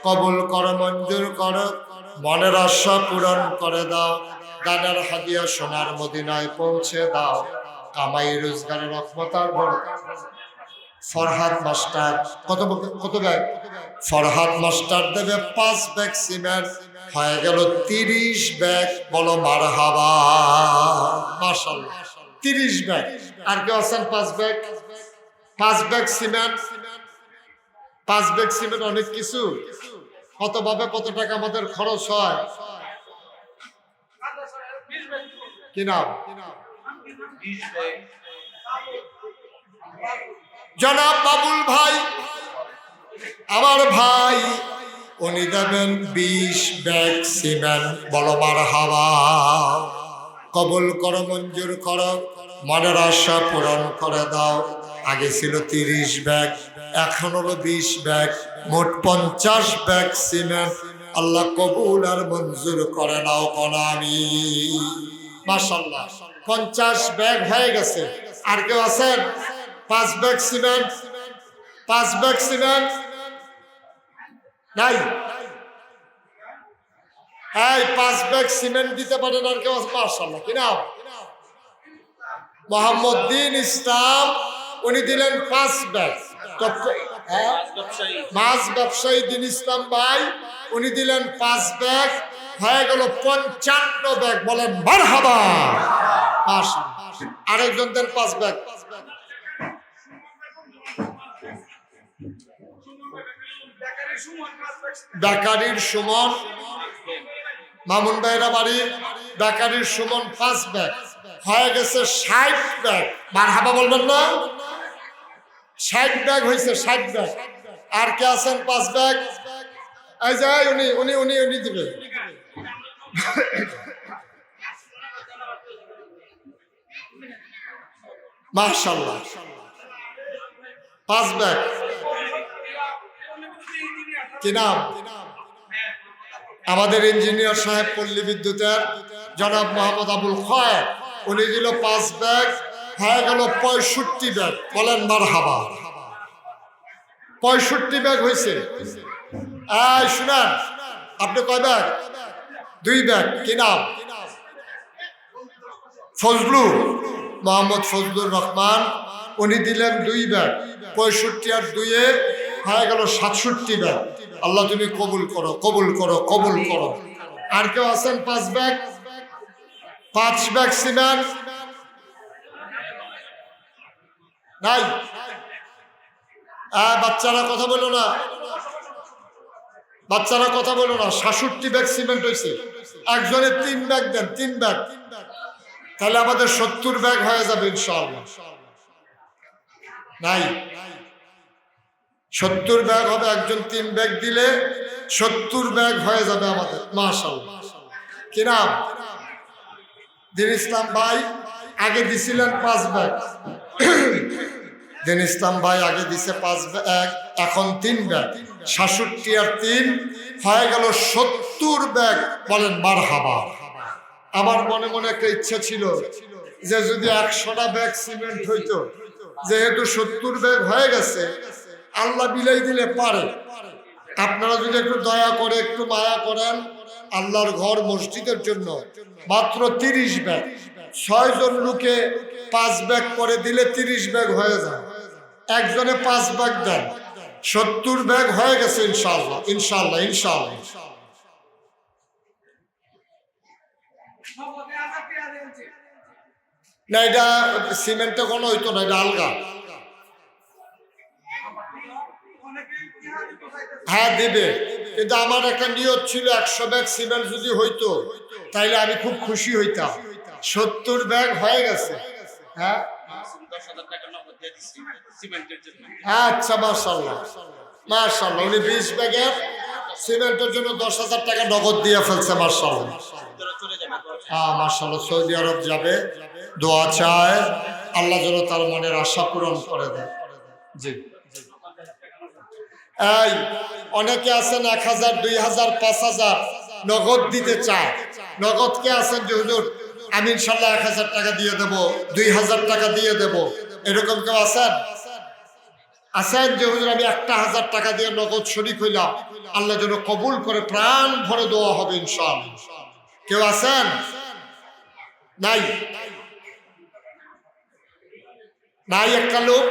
কবুল করো, মঞ্জুর করো, মনের আশা পূরণ করে দাও, দানের হাদিয়া সোনার মদিনায় পৌঁছে দাও, কামাই রোজগারের রহমতার বরকত। ফরহাদ মাস্টার কত ব্যাগ? ফরহাদ মাস্টার দেবে 5 ব্যাগ সিমেন্ট, হয়ে গেল 30 ব্যাগ। বলো মারহাবা, মাশাআল্লাহ, 30 ব্যাগ। আর কেউ আছেন 5 bag? 5 bag cement. 5 bag cement অনেক কিছু। কত ভাবে কত টাকা আমাদের খরচ হয়। কি নাম? জনাব বাবুল ভাই, আমার ভাই, উনি দেবেন 20 ব্যাগ সিমেন্ট। বলো মারহাবা। কবুল করো, মঞ্জুর করো, মনের আশা পূরণ করে দাও। আগে ছিল 30 ব্যাগ, এখন হলো 20 ব্যাগ, মোট 50 ব্যাগ সিমেন্ট। আল্লাহ কবুল আর মঞ্জুর করে নাও কোন আমিন। মাশাআল্লাহ, 50 ব্যাগ হয়ে গেছে। আর কেউ আছেন? 5 ব্যাগ সিমেন্ট। 5 ব্যাগ সিমেন্ট নাই। এই 5 ব্যাগ সিমেন্ট দিতে পারেন আর কেউ? মাশাআল্লাহ। কি নাম? মোহাম্মদ দিন ইসলাম, উনি দিলেন 5 ব্যাগ। মাছ ব্যবসায়ী দিন ইসলাম ভাই, উনি দিলেন 5 ব্যাগ, হয়ে গেল 55 ব্যাগ। বলেন মারহাবা। মাশাআল্লাহ। আরেকজন দেন 5 ব্যাগ। বেকারির সুমন, মামুন ভাইরা বাড়ি, বেকারির সুমন 5 ব্যাগ, হয়ে গেছে 60 ব্যাগ। মারহাবা বলবেন না? 60 ব্যাগ হয়েছে, 60 ব্যাগ। আর কে আছেন 5 ব্যাগ? এই যে উনি উনি উনি উনি দিবে। মাশাআল্লাহ, 5 ব্যাগ। কি নাম? আমাদের ইঞ্জিনিয়ার সাহেব পল্লী বিদ্যুতের জনাব মোহাম্মদ আবুল খয়ের, উনি দিল 5 ব্যাগ, হয়ে গেল 65 ব্যাগ। বলেন মারহাবা। 65 ব্যাগ হয়েছে। এই শুনেন, আপনি কয় ব্যাগ? 2 ব্যাগ। কি নাম? ফজলু, মোহাম্মদ ফজলুর রহমান, উনি দিলেন 2 ব্যাগ। 65 আর 2 হয়ে গেল 67 ব্যাগ। আল্লাহ তুমি কবুল করো, কবুল করো, কবুল করো। আর কেউ আছেন 5 ব্যাগ? 5 ব্যাগ সিমেন্ট নাই। বাচ্চারা কথা বলো না, বাচ্চারা কথা বলো না। 67 ব্যাগ সিমেন্ট হয়েছে। একজনের 3 ব্যাগ দেন, 3 ব্যাগ, তাহলে আমাদের 70 ব্যাগ হয়ে যাবে ইনশাআল্লাহ। নাই, 70 ব্যাগ হবে। একজন 3 ব্যাগ দিলে 70 ব্যাগ হয়ে যাবে আমাদের। মাশাআল্লাহ। কি নাম? দিন ইসলাম ভাই আগে দিছিলেন 5 ব্যাগ। দিন ইসলাম ভাই আগে দিছে 5 ব্যাগ, এখন 3 ব্যাগ। 67 আর 3 হয়ে গেল 70 ব্যাগ। বলেন মারহাবা। আমার মনে মনে একটা ইচ্ছা ছিল যে যদি 100টা ব্যাগ সিমেন্ট হইতো, যেহেতু 70 ব্যাগ হয়ে গেছে, আল্লাহ বিলাই দিলে পারে। আপনারা যদি একটু দয়া করে, একটু মায়া করেন, আল্লাহর ঘর মসজিদের জন্য মাত্র 30 ব্যাগ, 6 জন লোকে 5 ব্যাগ করে দিলে 30 ব্যাগ হয়ে যায়। একজনে 5 ব্যাগ দেন, 70 ব্যাগ হয়ে গেছে ইনশাআল্লাহ, ইনশাআল্লাহ, ইনশাআল্লাহ। না, এটা সিমেন্টে কোনো হইতো না, এটা আলগা। হ্যাঁ দিবে, কিন্তু আমার একটা নিয়ত ছিল 100 ব্যাগ সিমেন্ট যদি হইতো তাইলে আমি খুব খুশি হইতাম। 70 ব্যাগ হয়ে গেছে। হ্যাঁ আচ্ছা, মাশাআল্লাহ মাশাআল্লাহ, উনি 20 ব্যাগের সিমেন্টের জন্য 10,000 টাকা নগদ দিয়ে ফেলছে। মাশাআল্লাহ হ্যাঁ মাশাআল্লাহ, সৌদি আরব যাবে, দোয়া চায় আল্লাহ যেন তার মনের আশা পূরণ করে দেয়। জি, এই অনেকে আছেন 1000, 2000, 5000 নগদ দিতে চায়। নগদ কে আছেন যে হুজুর আমি ইনশাল্লাহ 1000 টাকা দিয়ে দেব, 2000 টাকা দিয়ে দেব, এরকম কেউ আছেন? আছেন যে হুজুর আমি 1000 টাকা দিয়ে নগদ শরীক হইলাম, আল্লাহ যেন কবুল করে, প্রাণ ভরে দোয়া হবে ইনশাআল্লাহ। কেউ আছেন? নাই? নাই একটা লোক?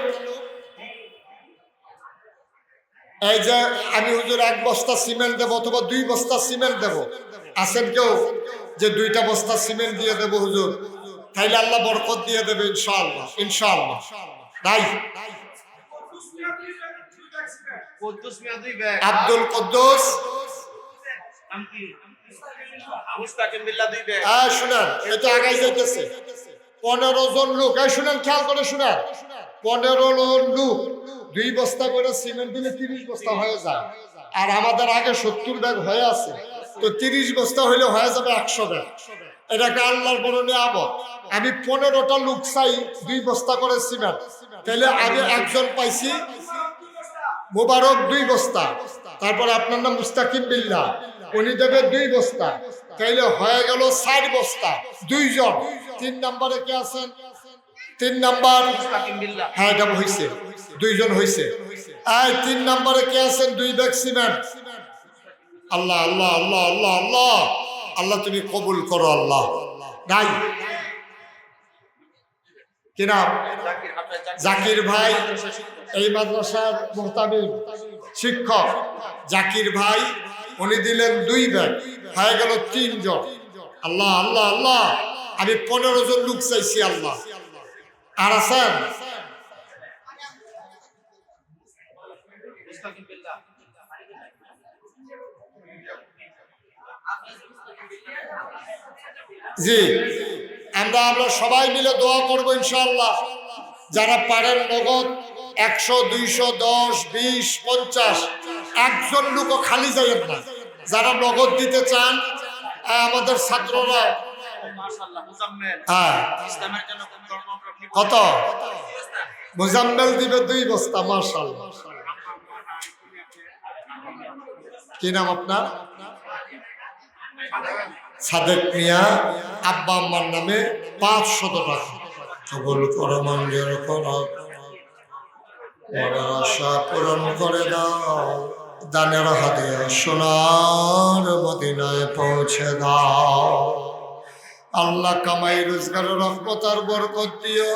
এই যে আমি হুজুর 1 বস্তা সিমেন্ট দেবো অথবা 2 বস্তা সিমেন্ট দেবো, আছেন কেউ যে 2টা বস্তা সিমেন্ট দিয়ে দেবো হুজুর, তাইলে আল্লাহ বরকত দিয়ে দেবে ইনশাআল্লাহ? ইনশাআল্লাহ নাই? আব্দুল কুদ্দুস শুনেন, এটা আগাই যাইতেছে। 15 জন লোক, এই শুনেন, খেয়াল করে শুনেন, 15 জন লোক 2 বস্তা করে সিমেন্ট দিলে 30 বস্তা হয়ে যায়। আর আমাদের আগে 70 ব্যাগ হয়ে আছে, তো 30 বস্তা হইলে হয়ে যাবে 100 ব্যাগ। এটাকে আল্লাহর বড় নিয়ামত। আমি 15টা লোক চাই 2 বস্তা করে সিমেন্ট, তাহলে আগে একজন পাইছি মুবারক 2 বস্তা, তারপর আপনার নাম মুস্তাকিম বিল্লাহ, উনি দেবে 2 বস্তা, তাইলে হয়ে গেল 4 বস্তা, 2 জন। 3 নম্বরে কে আছেন? 3 নাম্বার মুস্তাকিম বিল্লাহ, হ্যাঁ এটা হইছে, 2 জন হইছে। এই 3 নম্বরে কে আছেন? 2 ব্যাগ সিমেন্ট। আল্লাহ আল্লাহ আল্লাহ আল্লাহ আল্লাহ আল্লাহ, তুমি কবুল করো আল্লাহ। নাই? কি নাম? জাকির ভাই, এই মাদ্রাসার মুহতামিম শিক্ষক জাকির ভাই, উনি দিলেন 2 ব্যাগ, হয়ে গেল 3 জন। আল্লাহ আল্লাহ আল্লাহ, আমি 15 জন লোক চাইছি আল্লাহ। আর আছেন? জি, আমরা সবাই মিলে দোয়া করবো ইনশাআল্লাহ। যারা পারেন নগদ 100, 200, 10, 20, 50, একজন লোকও খালি যাইয়েন না। যারা নগদ দিতে চান, আমাদের ছাত্ররা হ্যাঁ কত মুজাম্মেল দিবে 2 বস্তা। মাশাআল্লাহ, কি নাম আপনার? সাদেক মিয়া, আব্বা আম্মার নামে 500 টাকা। কবুল করো, মঞ্জুর করো, আশা পূরণ করে দাও, দানের হাদিয়া সোনার মদিনায় পৌঁছে দাও। আল্লাহ কামাই রোজগারের রহমত আর বরকত দিও।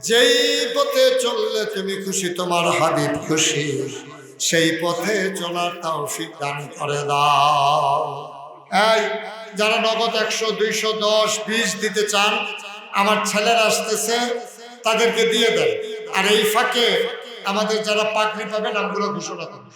যেই পথে চললে তুমি খুশি, তোমার হাবিব খুশি, সেই পথে চলার তৌফিক দান করে দাও। এই যারা নগদ 100, 200, 10, 20 দিতে চান, আমার ছেলেরা আসতেছে, তাদেরকে দিয়ে দেন। আর এই ফাঁকে আমাদের যারা পাগড়ি পাবে নামগুলো ঘোষণা করুন।